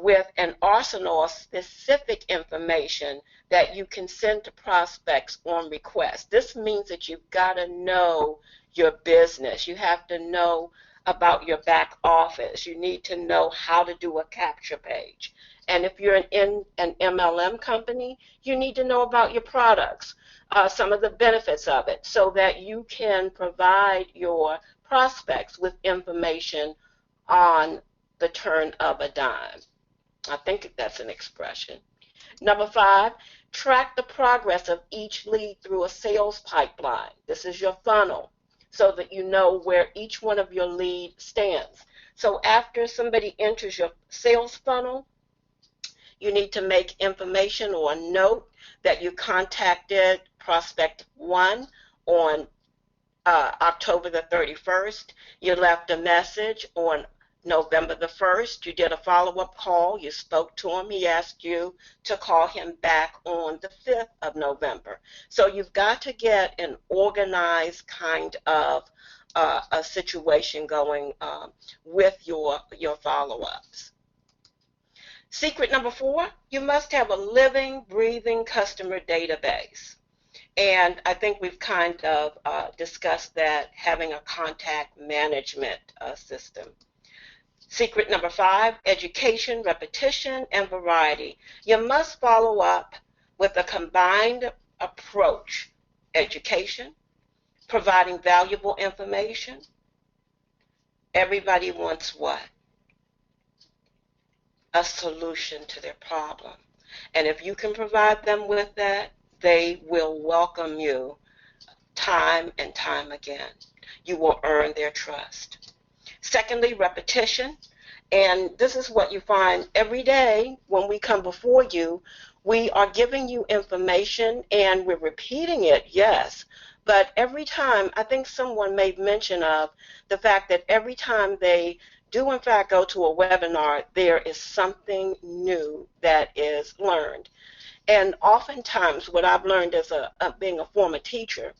with an arsenal of specific information that you can send to prospects on request. This means that you've got to know your business. You have to know about your back office. You need to know how to do a capture page. And if you're in an MLM company, you need to know about your products, some of the benefits of it, so that you can provide your prospects with information on the turn of a dime. I think that's an expression. Number 5, track the progress of each lead through a sales pipeline. This is your funnel, so that you know where each one of your leads stands. So after somebody enters your sales funnel, you need to make information or a note that you contacted prospect 1 on October the 31st. You left a message on November the 1st. You did a follow-up call. You spoke to him. He asked you to call him back on the 5th of November. So you've got to get an organized kind of a situation going with your follow-ups. Secret number 4, you must have a living, breathing customer database. And I think we've kind of discussed that, having a contact management system. Secret number 5, education, repetition, and variety. You must follow up with a combined approach: education, providing valuable information. Everybody wants what? A solution to their problem. And if you can provide them with that, they will welcome you time and time again. You will earn their trust. Secondly, repetition. And this is what you find every day when we come before you. We are giving you information and we're repeating it, yes. But every time, I think someone made mention of the fact that every time they do in fact go to a webinar, there is something new that is learned. And oftentimes what I've learned as being a former teacher,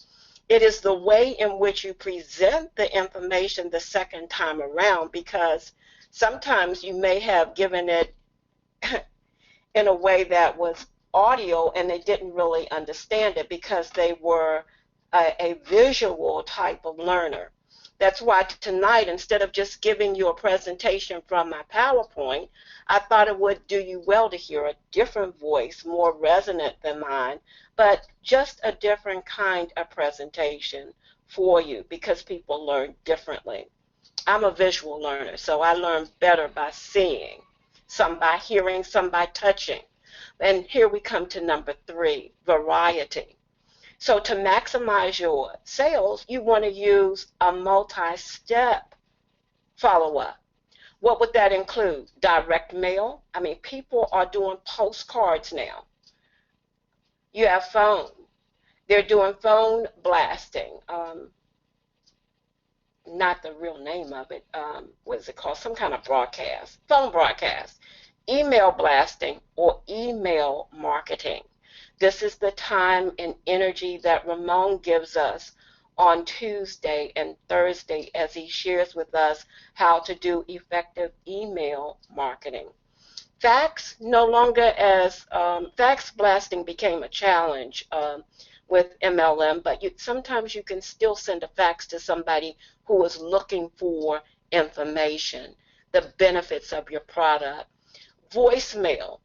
it is the way in which you present the information the second time around, because sometimes you may have given it in a way that was audio and they didn't really understand it because they were a visual type of learner. That's why tonight, instead of just giving you a presentation from my PowerPoint, I thought it would do you well to hear a different voice, more resonant than mine, but just a different kind of presentation for you, because people learn differently. I'm a visual learner, so I learn better by seeing, some by hearing, some by touching. And here we come to number 3, variety. So to maximize your sales, you want to use a multi-step follow-up. What would that include? Direct mail. I mean, people are doing postcards now. You have phone. They're doing phone blasting. Not the real name of it. What is it called? Some kind of broadcast. Phone broadcast. Email blasting or email marketing. This is the time and energy that Ramon gives us on Tuesday and Thursday as he shares with us how to do effective email marketing. Fax no longer as fax blasting became a challenge with MLM, but sometimes you can still send a fax to somebody who is looking for information, the benefits of your product. Voicemail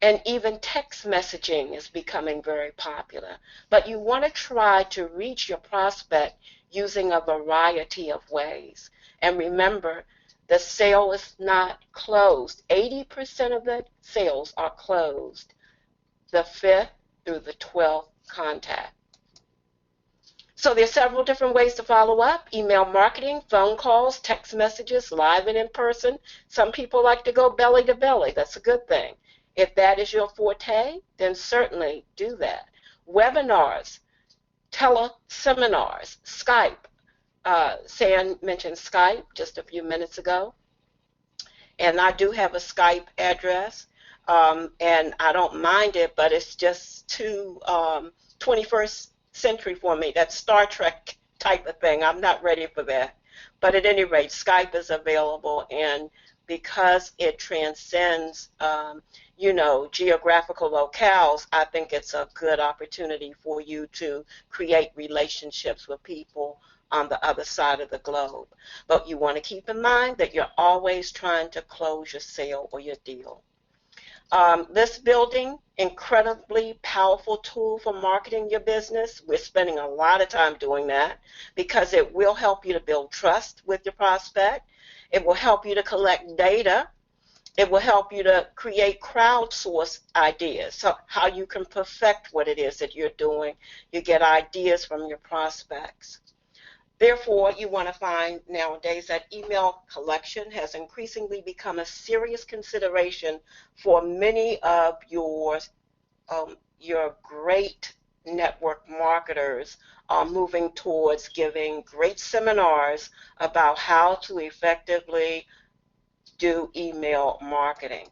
and even text messaging is becoming very popular. But you want to try to reach your prospect using a variety of ways. And remember, the sale is not closed. 80% of the sales are closed the 5th through the 12th contact. So there's several different ways to follow up: email marketing, phone calls, text messages, live and in person. Some people like to go belly to belly. That's a good thing. If that is your forte, then certainly do that. Webinars, teleseminars, Skype. San mentioned Skype just a few minutes ago. And I do have a Skype address, and I don't mind it, but it's just too 21st century for me. That's Star Trek type of thing. I'm not ready for that. But at any rate, Skype is available, and because it transcends, geographical locales, I think it's a good opportunity for you to create relationships with people on the other side of the globe. But you want to keep in mind that you're always trying to close your sale or your deal. This building, incredibly powerful tool for marketing your business. We're spending a lot of time doing that because it will help you to build trust with your prospect. It will help you to collect data. It will help you to create crowdsource ideas, so how you can perfect what it is that you're doing. You get ideas from your prospects. Therefore, you want to find nowadays that email collection has increasingly become a serious consideration for many of your great network marketers are moving towards giving great seminars about how to effectively do email marketing.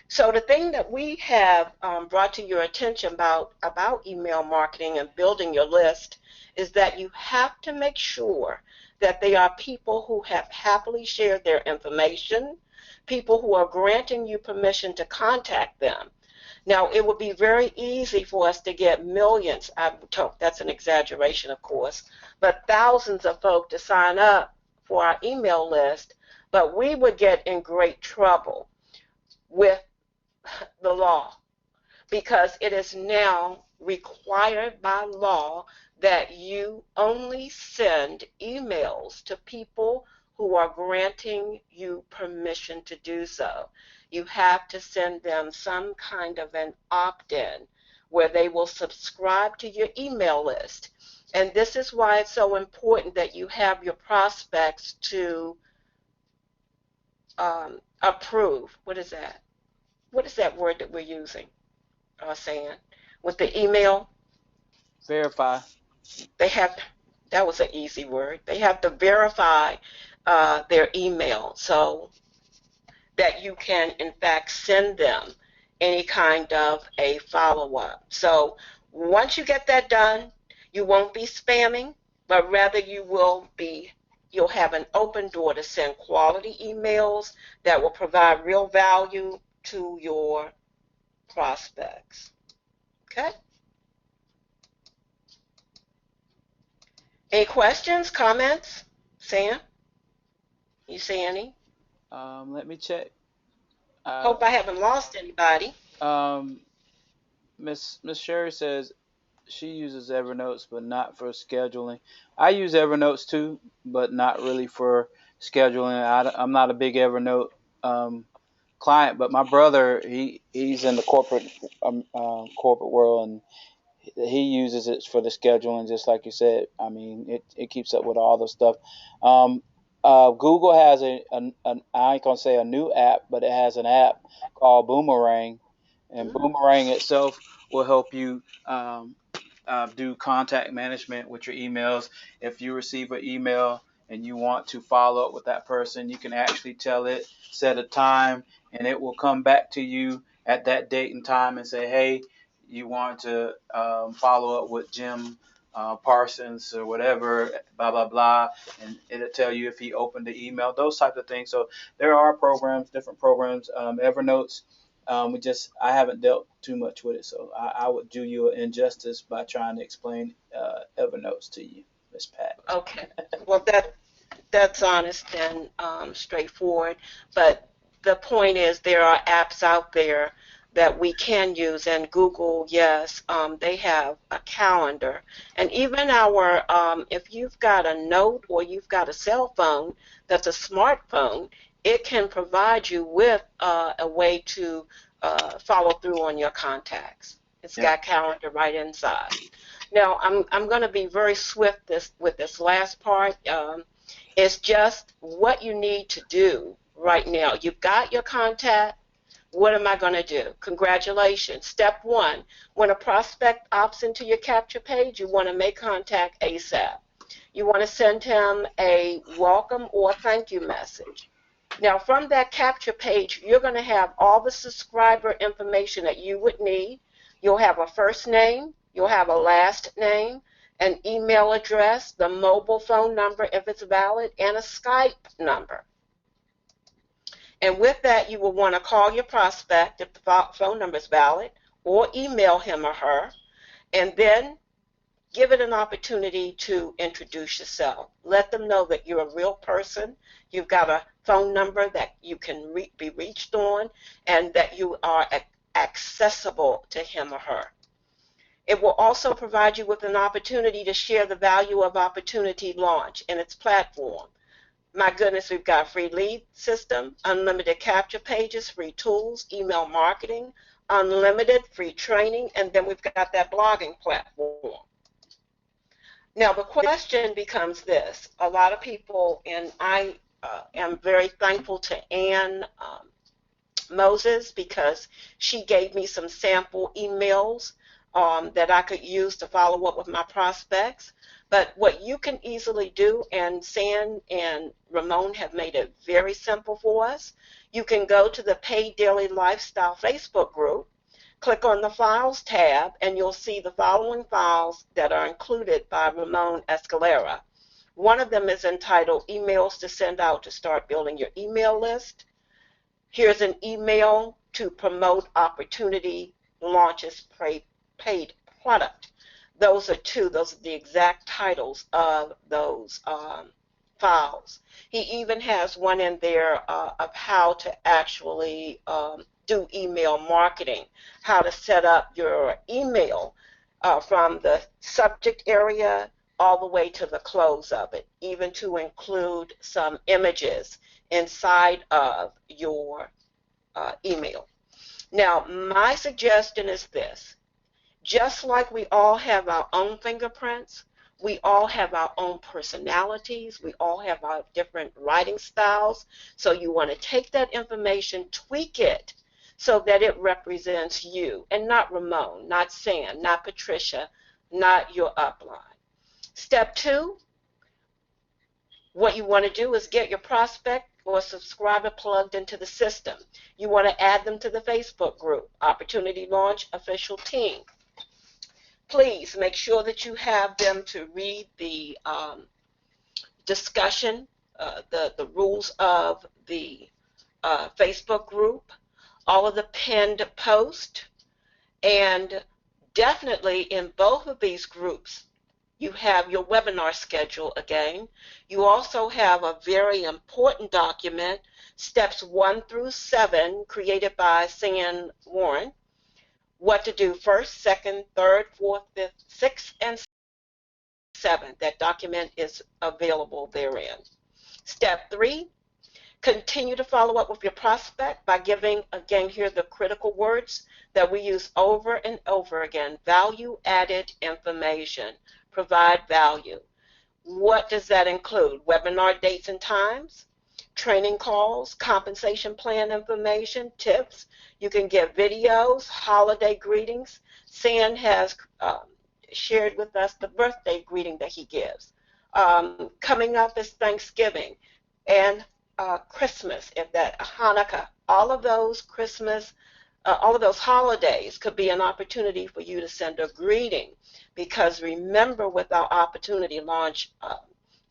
So the thing that we have brought to your attention about email marketing and building your list is that you have to make sure that they are people who have happily shared their information, people who are granting you permission to contact them. Now, it would be very easy for us to get millions, that's an exaggeration, of course, but thousands of folks to sign up for our email list, but we would get in great trouble with the law because it is now required by law that you only send emails to people who are granting you permission to do so. You have to send them some kind of an opt-in where they will subscribe to your email list. And this is why it's so important that you have your prospects to approve. What is that? What is that word that we're using, saying? With the email? Verify. They have, that was an easy word. They have to verify their email so that you can, in fact, send them any kind of a follow-up. So once you get that done, you won't be spamming, but rather you'll have an open door to send quality emails that will provide real value to your prospects. Okay? Any questions, comments? Sam? You see any? Let me check. Hope I haven't lost anybody. Miss Sherry says she uses Evernote, but not for scheduling. I use Evernote too, but not really for scheduling. I'm not a big Evernote client, but my brother, he's in the corporate world, and he uses it for the scheduling, just like you said. I mean, it keeps up with all the stuff. Google has I ain't gonna say a new app, but it has an app called Boomerang, and Boomerang itself will help you do contact management with your emails. If you receive an email and you want to follow up with that person, you can actually tell it, set a time, and it will come back to you at that date and time and say, hey, you want to follow up with Jim Parsons or whatever, blah, blah, blah, and it'll tell you if he opened the email, those types of things. So there are programs, different programs. Evernote's, I haven't dealt too much with it, so I would do you an injustice by trying to explain Evernote to you, Miss Pat. Okay. Well, that's honest and straightforward. But the point is there are apps out there that we can use, and Google, yes, they have a calendar. And even if you've got a note or you've got a cell phone that's a smartphone, it can provide you with a way to follow through on your contacts. It's got calendar right inside. Now, I'm going to be very swift with this last part. It's just what you need to do right now. You've got your contact. What am I going to do? Congratulations. Step one, when a prospect opts into your capture page, you want to make contact ASAP. You want to send him a welcome or thank you message. Now, from that capture page, you're going to have all the subscriber information that you would need. You'll have a first name, you'll have a last name, an email address, the mobile phone number if it's valid, and a Skype number. And with that, you will want to call your prospect if the phone number is valid, or email him or her, and then give it an opportunity to introduce yourself. Let them know that you're a real person, you've got a phone number that you can be reached on, and that you are accessible to him or her. It will also provide you with an opportunity to share the value of Opportunity Launch and its platform. My goodness, we've got a free lead system, unlimited capture pages, free tools, email marketing, unlimited free training, and then we've got that blogging platform. Now, the question becomes this. A lot of people, and I am very thankful to Ann Moses, because she gave me some sample emails that I could use to follow up with my prospects. But what you can easily do, and San and Ramon have made it very simple for us, you can go to the Paid Daily Lifestyle Facebook group, click on the Files tab, and you'll see the following files that are included by Ramon Escalera. One of them is entitled Emails to Send Out to Start Building Your Email List. Here's an email to promote Opportunity Launch's paid product. Those are the exact titles of those files. He even has one in there of how to actually do email marketing, how to set up your email from the subject area all the way to the close of it, even to include some images inside of your email. Now, my suggestion is this. Just like we all have our own fingerprints, we all have our own personalities, we all have our different writing styles, so you want to take that information, tweak it, so that it represents you, and not Ramon, not Sam, not Patricia, not your upline. Step 2, what you want to do is get your prospect or subscriber plugged into the system. You want to add them to the Facebook group, Opportunity Launch Official Team. Please make sure that you have them to read the discussion, the rules of the Facebook group, all of the pinned posts, and definitely in both of these groups, you have your webinar schedule again. You also have a very important document, steps 1 through 7, created by San Warren. What to do first, second, third, fourth, fifth, sixth, and seventh. That document is available therein. Step 3, continue to follow up with your prospect by giving, again, here the critical words that we use over and over again. Value-added information. Provide value. What does that include? Webinar dates and times, training calls, compensation plan information, tips. You can give videos, holiday greetings. San has shared with us the birthday greeting that he gives. Coming up is Thanksgiving and Christmas, if that Hanukkah. All of those Christmas, all of those holidays could be an opportunity for you to send a greeting, because remember, with our Opportunity Launch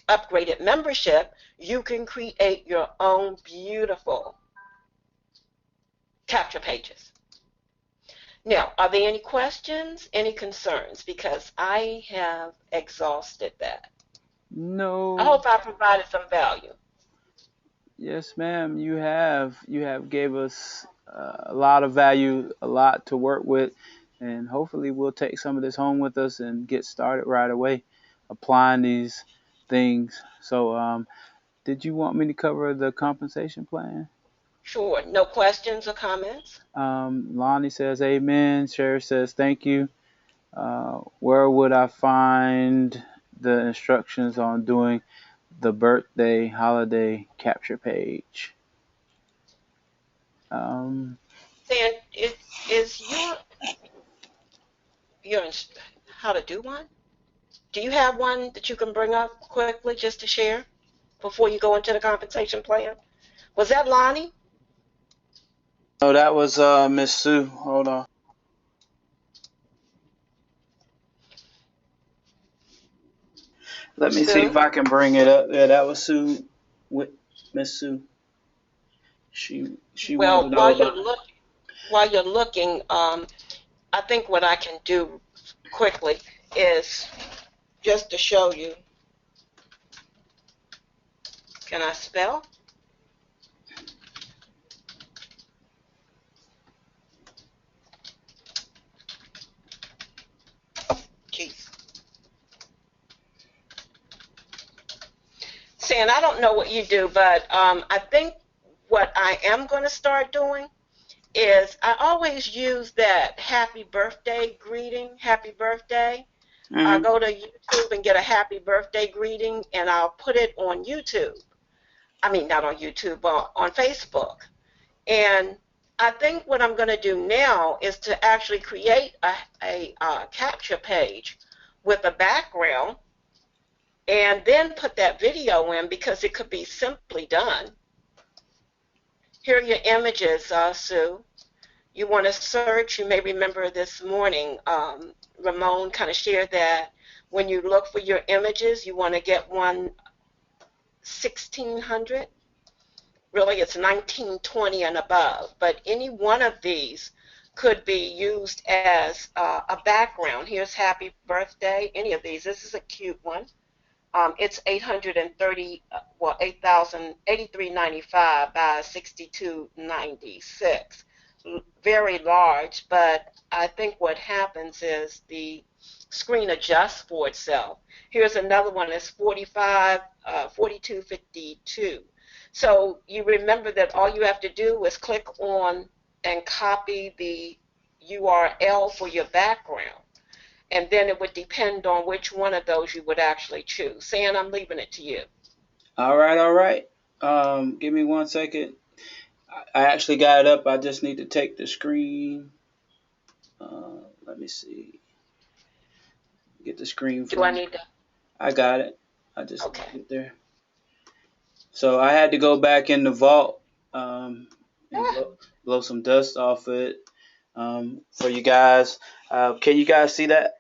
upgraded membership, you can create your own beautiful capture pages. Now, are there any questions, any concerns? Because I have exhausted that. No. I hope I provided some value. Yes, ma'am. You have gave us a lot of value, a lot to work with, and hopefully we'll take some of this home with us and get started right away applying these things. So, did you want me to cover the compensation plan? Sure. No questions or comments? Lonnie says amen. Sherry says thank you. Where would I find the instructions on doing the birthday holiday capture page? Dan, is your how to do one? Do you have one that you can bring up quickly just to share before you go into the compensation plan? Was that Lonnie? No, that was Miss Sue. Hold on. Let me see if Sue? I can bring it up. Yeah, that was Sue. With Miss Sue. She wanted Well, to know about. while you're looking, I think what I can do quickly is just to show you. Can I spell? Jeez. Saying I don't know what you do, but I think what I am going to start doing is I always use that happy birthday greeting, happy birthday. I Hmm. go to YouTube and get a happy birthday greeting, and I'll put it on YouTube. I mean, not on YouTube, but on Facebook. And I think what I'm going to do now is to actually create a capture page with a background and then put that video in because it could be simply done. Here are your images, Sue. You want to search, you may remember this morning, Ramon kind of shared that when you look for your images, you want to get one 1600. Really, it's 1920 and above, but any one of these could be used as a background. Here's happy birthday, any of these. This is a cute one. It's 830, well, 8,083.95 by 6296. Very large, but I think what happens is the screen adjusts for itself. Here's another one. It's 4252. So you remember that all you have to do is click on and copy the URL for your background, and then it would depend on which one of those you would actually choose. Sam, I'm leaving it to you. All right, all right. Give me 1 second. I actually got it up. I just need to take the screen. Let me see. Get the screen Do I from. need to? I got it. I just Okay. get there. So I had to go back in the vault and Ah, blow some dust off it for you guys. Can you guys see that?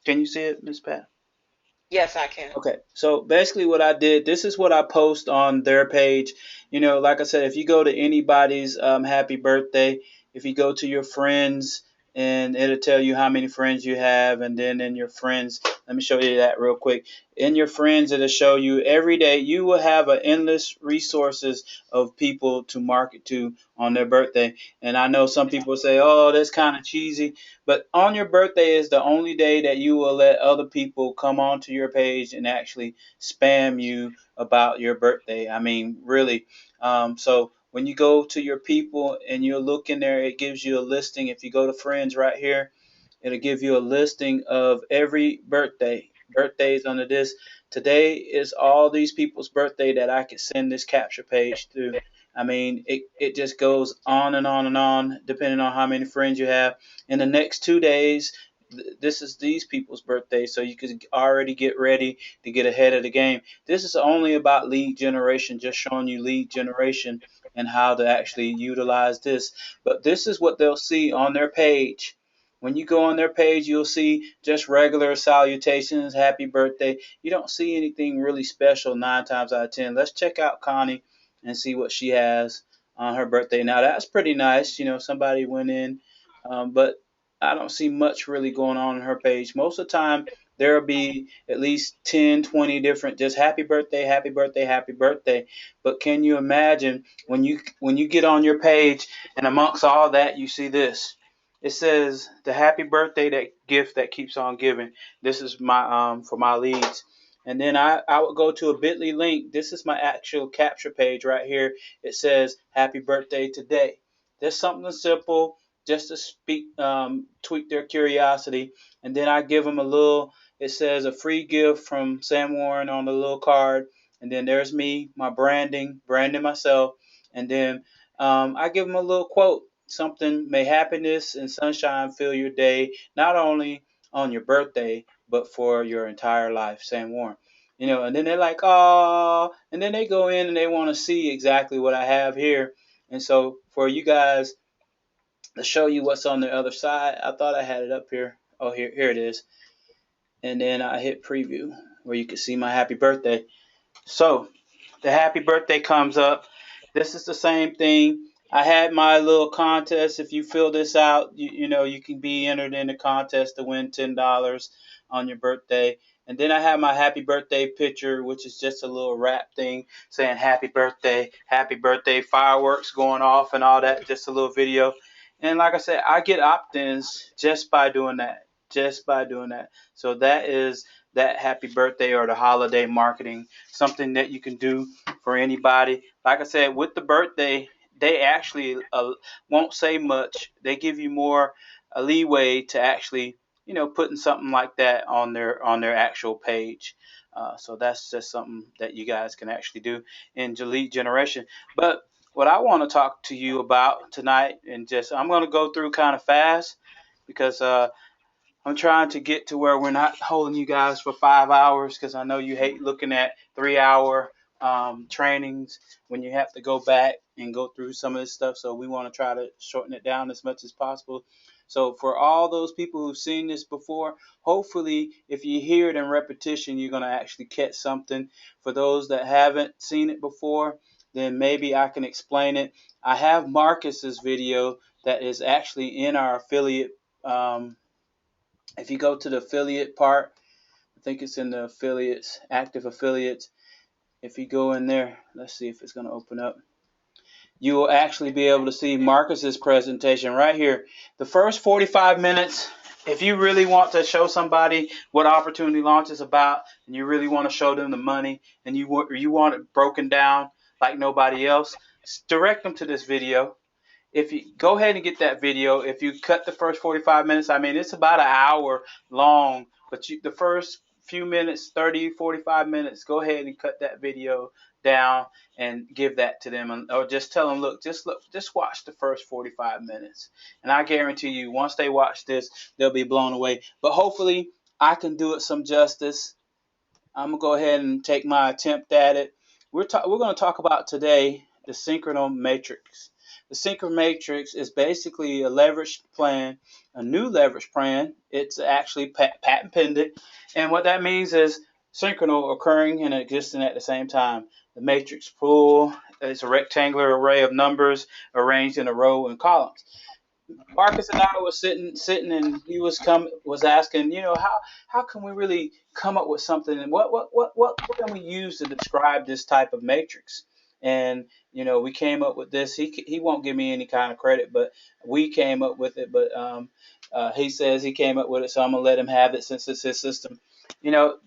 Can you see it, Miss Pat? yes, I can. Okay, so basically what I did, this is what I post on their page. Like I said, if you go to anybody's happy birthday, if you go to your friends, and it'll tell you how many friends you have, and then in your friends, let me show you that real quick. In your friends, it'll show you every day you will have an endless resources of people to market to on their birthday. And I know some people say, oh, that's kind of cheesy. But on your birthday is the only day that you will let other people come onto your page and actually spam you about your birthday. I mean, really. So when you go to your people and you look in there, it gives you a listing. If you go to friends right here, it'll give you a listing of every birthdays under this. Today is all these people's birthday that I could send this capture page to. I mean, it just goes on and on and on, depending on how many friends you have. In the next 2 days, this is these people's birthday, so you could already get ready to get ahead of the game. This is only about lead generation, just showing you lead generation and how to actually utilize this. But this is what they'll see on their page. When you go on their page, you'll see just regular salutations, happy birthday. You don't see anything really special 9 times out of 10. Let's check out Connie and see what she has on her birthday. Now that's pretty nice. Somebody went in, but I don't see much really going on her page. Most of the time, there'll be at least 10, 20 different just happy birthday, happy birthday, happy birthday. But can you imagine when you get on your page and amongst all that you see this? It says the happy birthday that gift that keeps on giving. This is my for my leads. And then I would go to a bit.ly link. This is my actual capture page right here. It says happy birthday today. There's something simple just to tweak their curiosity. And then I give them a little, it says a free gift from Sam Warren on the little card. And then there's me, my branding myself. And then I give them a little quote, something, may happiness and sunshine fill your day, not only on your birthday, but for your entire life, Sam Warren. And then they're like, oh, and then they go in and they want to see exactly what I have here. And so for you guys to show you what's on the other side, I thought I had it up here. Oh, here it is. And then I hit preview where you can see my happy birthday. So the happy birthday comes up. This is the same thing. I had my little contest. If you fill this out, you can be entered in the contest to win $10 on your birthday. And then I have my happy birthday picture, which is just a little wrap thing saying happy birthday, fireworks going off and all that, just a little video. And like I said, I get opt-ins just by doing that. Just by doing that. So that is that happy birthday or the holiday marketing, something that you can do for anybody. Like I said, with the birthday, they actually won't say much. They give you more leeway to actually, putting something like that on their actual page. So that's just something that you guys can actually do in lead generation. But what I want to talk to you about tonight, and just I'm going to go through kind of fast because I'm trying to get to where we're not holding you guys for 5 hours because I know you hate looking at 3 hour trainings when you have to go back and go through some of this stuff. So we want to try to shorten it down as much as possible. So for all those people who've seen this before, hopefully if you hear it in repetition, you're going to actually catch something. For those that haven't seen it before, then maybe I can explain it. I have Marcus's video that is actually in our affiliate. If you go to the affiliate part, I think it's in the affiliates, active affiliates. If you go in there, let's see if it's going to open up. You will actually be able to see Marcus's presentation right here. The first 45 minutes, if you really want to show somebody what Opportunity Launch is about, and you really want to show them the money, and you want it broken down like nobody else, direct them to this video. If you go ahead and get that video, if you cut the first 45 minutes, I mean, it's about an hour long, but the first few minutes, 30, 45 minutes, go ahead and cut that video down and give that to them, or just tell them, look, just watch the first 45 minutes. And I guarantee you, once they watch this, they'll be blown away. But hopefully I can do it some justice. I'm going to go ahead and take my attempt at it. We're going to talk about today the Synchrono Matrix. The Synchrono Matrix is basically a leverage plan, a new leverage plan. It's actually patent pending. And what that means is synchrono occurring and existing at the same time. The matrix pool is a rectangular array of numbers arranged in a row and columns. Marcus and I was sitting, and he was asking, how can we really come up with something, and what can we use to describe this type of matrix? And we came up with this. He won't give me any kind of credit, but we came up with it. But he says he came up with it, so I'm gonna let him have it since it's his system.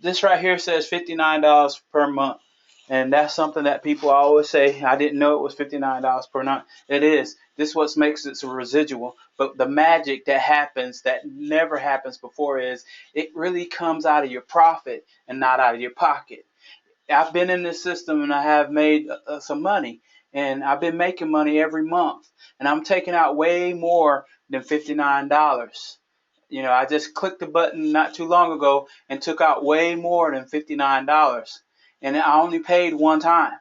This right here says $59 per month. And that's something that people always say, I didn't know it was $59 per month. It is. This is what makes it a residual. But the magic that happens that never happens before is it really comes out of your profit and not out of your pocket. I've been in this system and I have made some money. And I've been making money every month. And I'm taking out way more than $59. I just clicked the button not too long ago and took out way more than $59. And I only paid one time.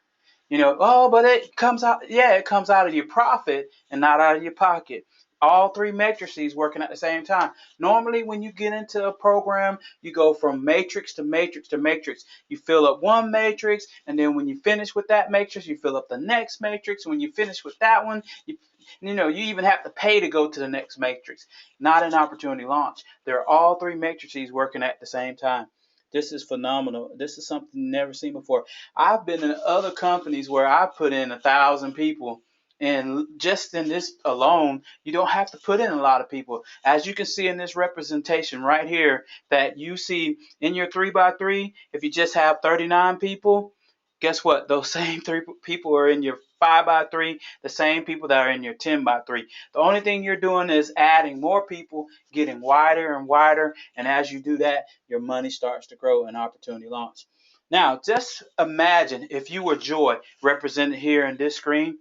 But it comes out, it comes out of your profit and not out of your pocket. All three matrices working at the same time. Normally, when you get into a program, you go from matrix to matrix to matrix. You fill up one matrix, and then when you finish with that matrix, you fill up the next matrix. When you finish with that one, you even have to pay to go to the next matrix. Not an Opportunity Launch. There are all three matrices working at the same time. This is phenomenal. This is something never seen before. I've been in other companies where I put in 1,000 people, and just in this alone, you don't have to put in a lot of people. As you can see in this representation right here, that you see in your 3x3, if you just have 39 people, guess what? Those same 3 people are in your 5x3, the same people that are in your 10x3. The only thing you're doing is adding more people, getting wider and wider, and as you do that, your money starts to grow in Opportunity Launch. Now, just imagine if you were Joy, represented here in this screen.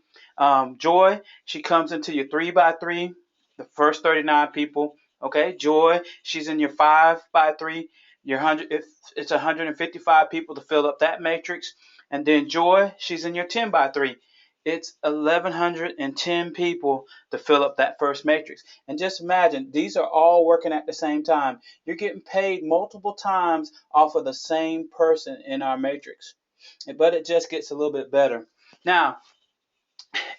Joy, she comes into your 3x3, the first 39 people. Okay, Joy, she's in your 5x3. if it's 155 people to fill up that matrix. And then Joy, she's in your 10 by 3. It's 1,110 people to fill up that first matrix. And just imagine, these are all working at the same time. You're getting paid multiple times off of the same person in our matrix. But it just gets a little bit better. Now,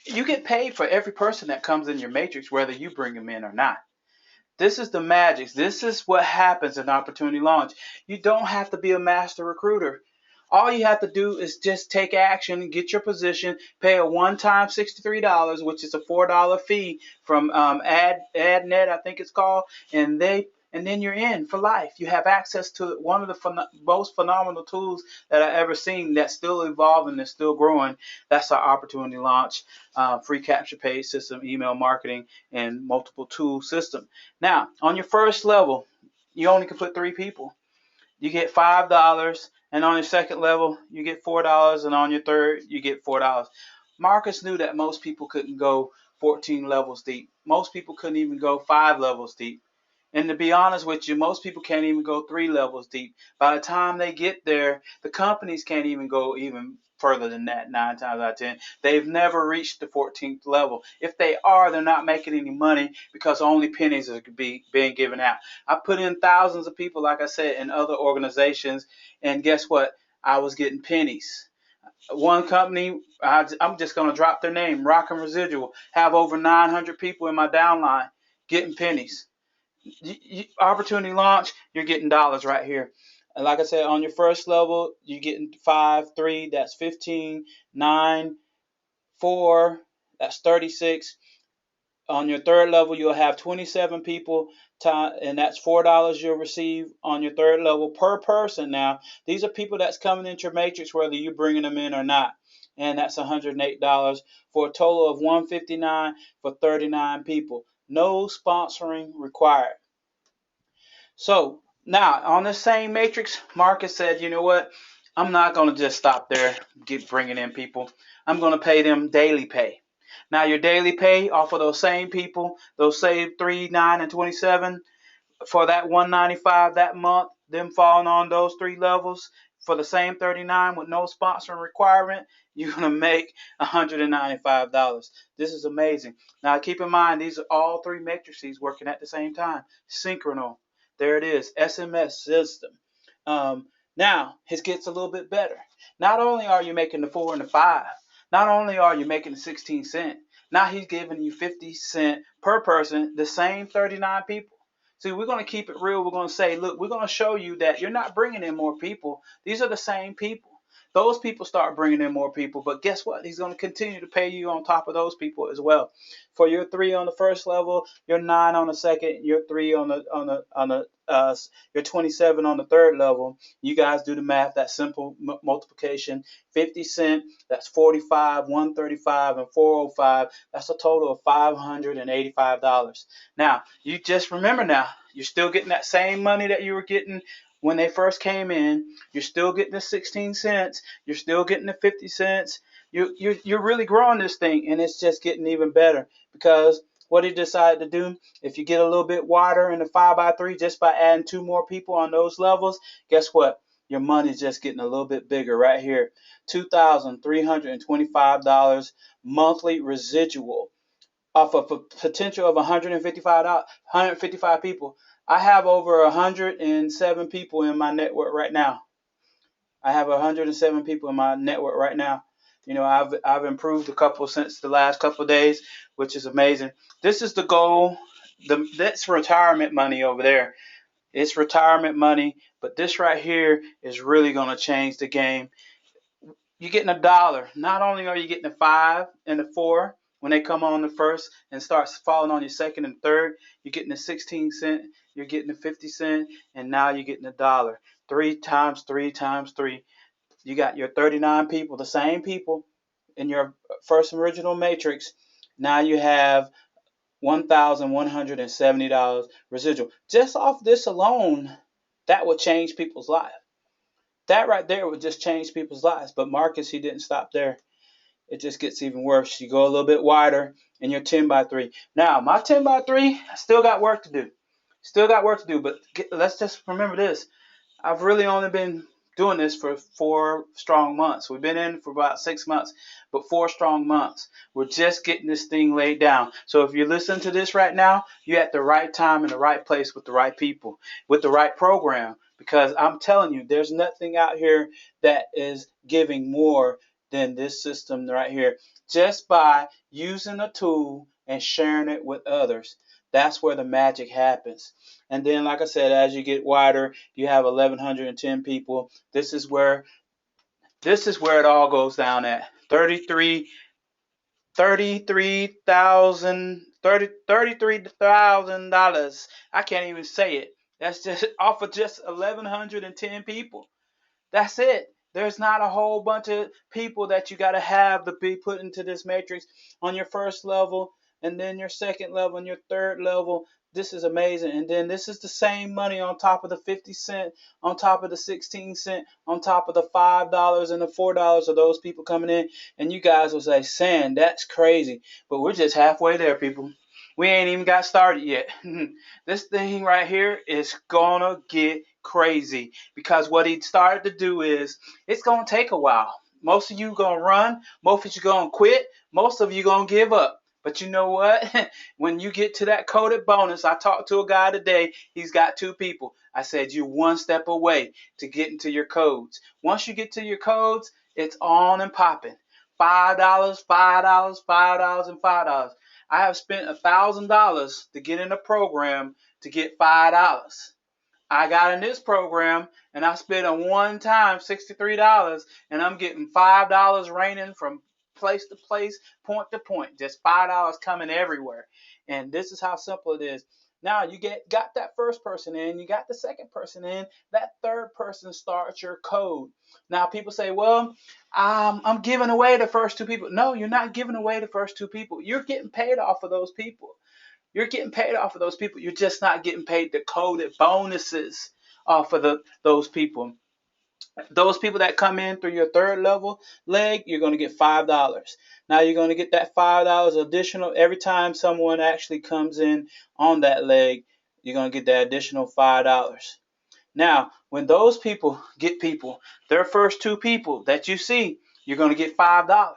you get paid for every person that comes in your matrix, whether you bring them in or not. This is the magic. This is what happens in Opportunity Launch. You don't have to be a master recruiter. All you have to do is just take action, get your position, pay a one-time $63, which is a $4 fee from AdNet, I think it's called, and then you're in for life. You have access to one of the most phenomenal tools that I've ever seen that's still evolving and still growing. That's our Opportunity Launch free capture page system, email marketing, and multiple tool system. Now, on your first level, you only can put 3 people. You get $5, and on your second level, you get $4, and on your third, you get $4. Marcus knew that most people couldn't go 14 levels deep. Most people couldn't even go 5 levels deep. And to be honest with you, most people can't even go 3 levels deep. By the time they get there, the companies can't even go even further than that 9 times out of 10. They've never reached the 14th level. If they are, they're not making any money because only pennies are being given out. I put in thousands of people, like I said, in other organizations, and guess what? I was getting pennies. One company, I'm just going to drop their name, Rock and Residual, have over 900 people in my downline getting pennies. Opportunity Launch, you're getting dollars right here. And like I said, on your first level, you're getting 5, 3, that's 15, 9, 4, that's 36. On your third level, you'll have 27 people, and that's $4 you'll receive on your third level per person. Now, these are people that's coming into your matrix, whether you're bringing them in or not. And that's $108 for a total of $159 for 39 people. No sponsoring required. So now on the same matrix, Marcus said, you know what? I'm not going to just stop there, bringing in people. I'm going to pay them daily pay. Now your daily pay off of those same people, those same 3, 9, and 27, for that 195 that month, them falling on those 3 levels for the same 39 with no sponsoring requirement, you're going to make $195. This is amazing. Now keep in mind, these are all 3 matrices working at the same time. Synchronal. There it is, SMS system. Now, it gets a little bit better. Not only are you making the 4 and the 5, not only are you making the 16 cents, now he's giving you 50 cents per person, the same 39 people. See, we're going to keep it real. We're going to say, look, we're going to show you that you're not bringing in more people. These are the same people. Those people start bringing in more people, but guess what? He's going to continue to pay you on top of those people as well. For your 3 on the first level, your 9 on the second, your 3 on the your 27 on the third level. You guys do the math. That simple multiplication. 50 cents. That's 45, 135, and 405. That's a total of $585. Now you just remember now, you're still getting that same money that you were getting when they first came in. You're still getting the 16 cents. You're still getting the 50 cents. You're really growing this thing, and it's just getting even better because what he decided to do, if you get a little bit wider in the 5x3 just by adding 2 more people on those levels, guess what? Your money's just getting a little bit bigger right here. $2,325 monthly residual off of a potential of 155 people. I have over 107 people in my network right now. I have 107 people in my network right now. You know, I've improved a couple since the last couple of days, which is amazing. This is the goal. That's retirement money over there. It's retirement money, but this right here is really going to change the game. You're getting $1. Not only are you getting the 5 and the 4 when they come on the first and starts falling on your second and third, you're getting the 16 cent, you're getting the 50 cent, and now you're getting $1. 3 times 3 times 3. You got your 39 people, the same people in your first original matrix. Now you have $1,170 residual. Just off this alone, that would change people's lives. That right there would just change people's lives. But Marcus, he didn't stop there. It just gets even worse. You go a little bit wider in your 10x3. Now, my 10x3, I still got work to do. But let's just remember this. I've really only been doing this for 4 strong months. We've been in for about 6 months, but 4 strong months. We're just getting this thing laid down. So if you're listening to this right now, you're at the right time in the right place with the right people, with the right program. Because I'm telling you, there's nothing out here that is giving more than this system right here. Just by using a tool and sharing it with others. That's where the magic happens. And then, like I said, as you get wider, you have 1,110 people. This is where it all goes down at 33,000 dollars. I can't even say it. That's just off of just 1,110 people. That's it. There's not a whole bunch of people that you got to have to be put into this matrix on your first level, and then your second level, and your third level. This is amazing. And then this is the same money on top of the 50 cent, on top of the 16 cent, on top of the $5 and the $4 of those people coming in. And you guys will say, "San, that's crazy." But we're just halfway there, people. We ain't even got started yet. This thing right here is gonna get crazy, because what he started to do is, it's gonna take a while. Most of you gonna run, most of you gonna quit, most of you gonna give up. But you know what? When you get to that coded bonus, I talked to a guy today. He's got 2 people. I said, you're one step away to getting to your codes. Once you get to your codes, it's on and popping. $5, $5, $5, and $5. I have spent $1,000 to get in a program to get $5. I got in this program and I spent a one-time $63, and I'm getting $5 raining from place to place, point to point, just $5 coming everywhere. And this is how simple it is. Now you got that first person in, you got the second person in, that third person starts your code. Now people say, well, I'm giving away the first 2 people. No, you're not giving away the first 2 people. You're getting paid off of those people. You're getting paid off of those people. You're just not getting paid the coded bonuses off of those people. Those people that come in through your third level leg, you're going to get $5. Now you're going to get that $5 additional every time someone actually comes in on that leg. You're going to get that additional $5. Now, when those people, their first 2 people that you see, you're going to get $5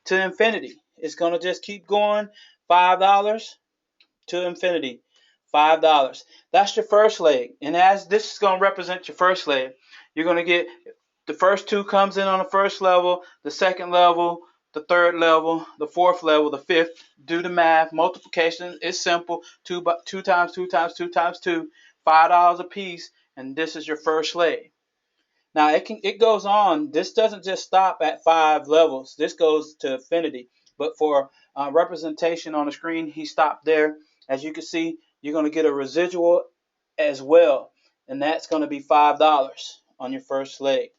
to infinity. It's going to just keep going. $5 to infinity. $5. That's your first leg. And as this is going to represent your first leg, you're going to get the first 2 comes in on the first level, the second level, the third level, the fourth level, the fifth. Do the math. Multiplication is simple. 2 times 2 times 2 times 2, $5 a piece, and this is your first leg. Now it goes on. This doesn't just stop at 5 levels. This goes to infinity. But for representation on the screen, he stopped there. As you can see, you're going to get a residual as well, and that's going to be $5 on your first leg.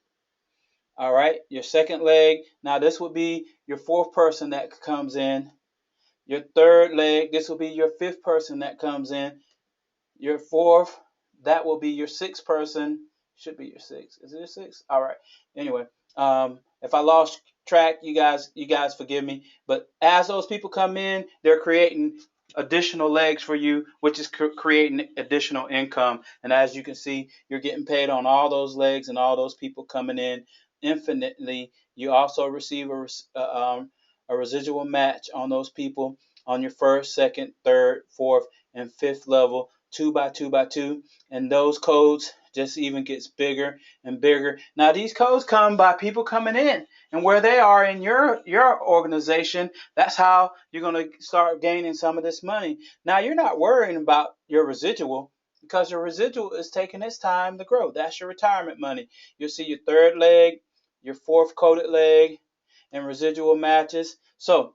All right, your second leg. Now this will be your fourth person that comes in. Your third leg. This will be your fifth person that comes in. Your fourth. That will be your sixth person. Should be your sixth. Is it your sixth? All right. Anyway, if I lost track, you guys forgive me. But as those people come in, they're creating additional legs for you, which is creating additional income. And as you can see, you're getting paid on all those legs and all those people coming in infinitely. You also receive a residual match on those people on your first, second, third, fourth, and fifth level, 2 by 2 by 2. And those codes just even gets bigger and bigger. Now these codes come by people coming in, and where they are in your organization, that's how you're going to start gaining some of this money. Now you're not worrying about your residual, because your residual is taking its time to grow. That's your retirement money. You'll see your third leg, your fourth coded leg, and residual matches. So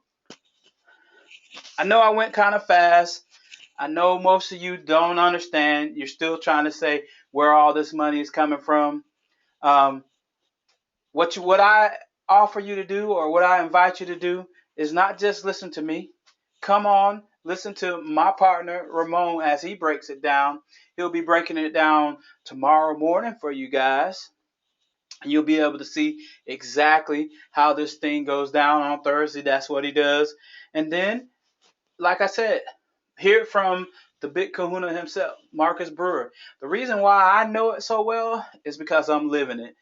I know I went kind of fast. I know most of you don't understand. You're still trying to say where all this money is coming from. What I offer you to do, or what I invite you to do, is not just listen to me. Come on, listen to my partner Ramon as he breaks it down. He'll be breaking it down tomorrow morning for you guys. And you'll be able to see exactly how this thing goes down on Thursday. That's what he does. And then, like I said, hear it from the big kahuna himself, Marcus Brewer. The reason why I know it so well is because I'm living it.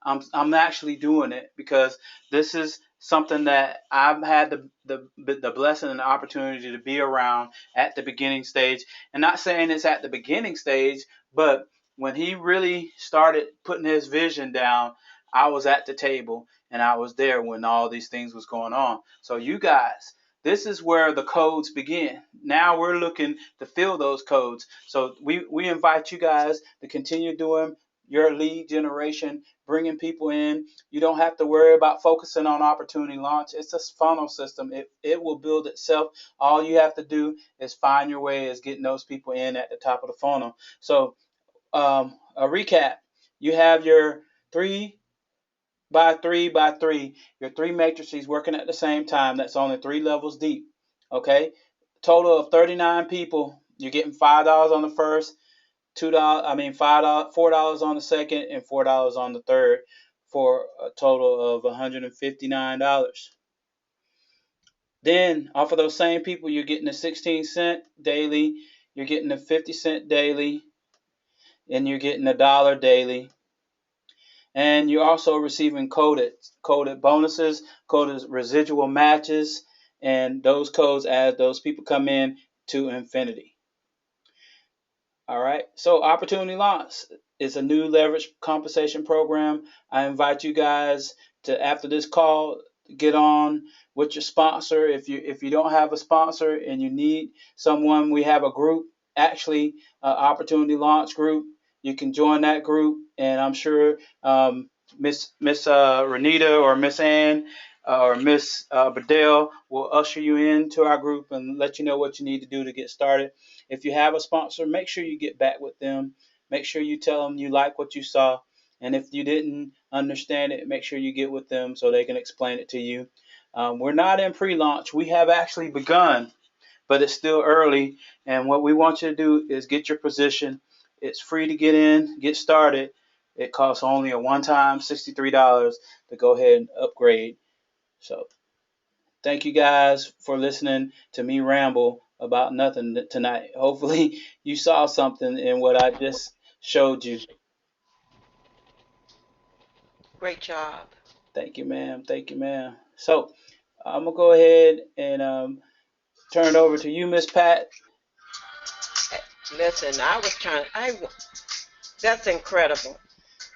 I'm actually doing it because this is something that I've had the blessing and the opportunity to be around at the beginning stage. And not saying it's at the beginning stage, but when he really started putting his vision down, I was at the table and I was there when all these things was going on. So you guys, this is where the codes begin. Now we're looking to fill those codes. So we invite you guys to continue doing your lead generation, bringing people in. You don't have to worry about focusing on opportunity launch. It's a funnel system. It will build itself. All you have to do is find your way as getting those people in at the top of the funnel. So a recap, you have your 3x3x3, your three matrices working at the same time. That's only 3 levels deep. Okay, total of 39 people. You're getting $5 on the first, $4 on the second, and $4 on the third, for a total of $159. Then off of those same people, you're getting a 16-cent daily, you're getting a 50-cent daily, and you're getting $1 daily. And you're also receiving coded bonuses, coded residual matches, and those codes as those people come in to infinity. All right. So Opportunity Launch is a new leverage compensation program. I invite you guys to, after this call, get on with your sponsor. If you don't have a sponsor and you need someone, we have a group, actually, Opportunity Launch group. You can join that group, and I'm sure Miss Renita or Miss Ann or Miss Bedell will usher you into our group and let you know what you need to do to get started. If you have a sponsor, make sure you get back with them. Make sure you tell them you like what you saw. And if you didn't understand it, make sure you get with them so they can explain it to you. We're not in pre-launch. We have actually begun, but it's still early. And what we want you to do is get your position. It's free to get in, get started. It costs only a one-time $63 to go ahead and upgrade. So thank you guys for listening to me ramble about nothing tonight. Hopefully you saw something in what I just showed you. Great job. Thank you, ma'am. Thank you, ma'am. So I'm gonna go ahead and turn it over to you, Miss Pat. Listen, that's incredible.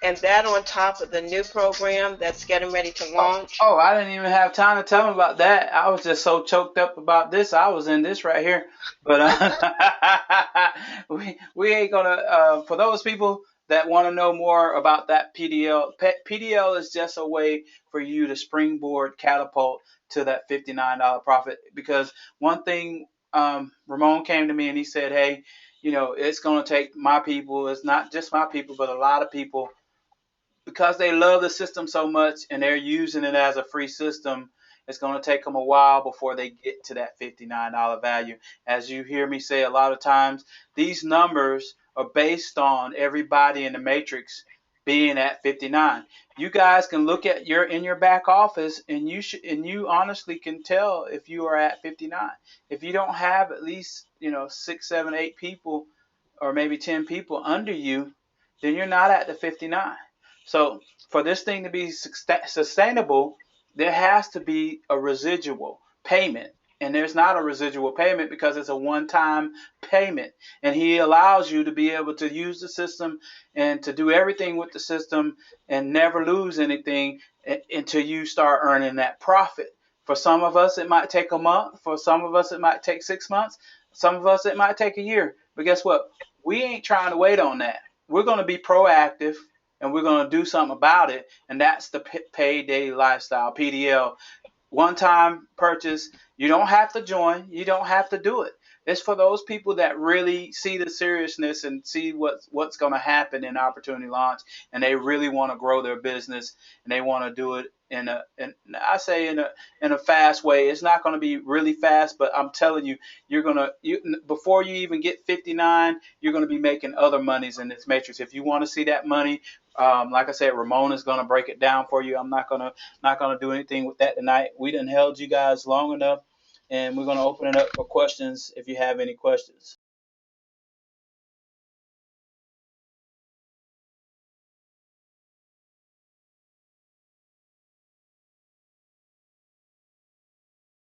And that on top of the new program that's getting ready to launch. Oh, I didn't even have time to tell them about that. I was just so choked up about this. I was in this right here. But we ain't gonna. For those people that want to know more about that PDL, PDL is just a way for you to springboard, catapult to that $59 profit. Because one thing, Ramon came to me and he said, "Hey, it's gonna take my people. It's not just my people, but a lot of people." Because they love the system so much and they're using it as a free system, it's going to take them a while before they get to that $59 value. As you hear me say a lot of times, these numbers are based on everybody in the matrix being at 59. You guys can look at in your back office and you honestly can tell if you are at 59. If you don't have at least 6, 7, 8 people or maybe 10 people under you, then you're not at the 59. So for this thing to be sustainable, there has to be a residual payment. And there's not a residual payment because it's a one-time payment. And he allows you to be able to use the system and to do everything with the system and never lose anything until you start earning that profit. For some of us, it might take a month. For some of us, it might take 6 months. Some of us, it might take a year. But guess what? We ain't trying to wait on that. We're going to be proactive. And we're going to do something about it. And that's the Payday Lifestyle, PDL. One-time purchase. You don't have to join. You don't have to do it. It's for those people that really see the seriousness and see what's going to happen in Opportunity Launch. And they really want to grow their business. And they want to do it in a fast way. It's not going to be really fast, but I'm telling you, before you even get 59, you're going to be making other monies in this matrix. If you want to see that money, like I said, Ramon is going to break it down for you. I'm not gonna do anything with that tonight. We done held you guys long enough, and we're going to open it up for questions if you have any questions.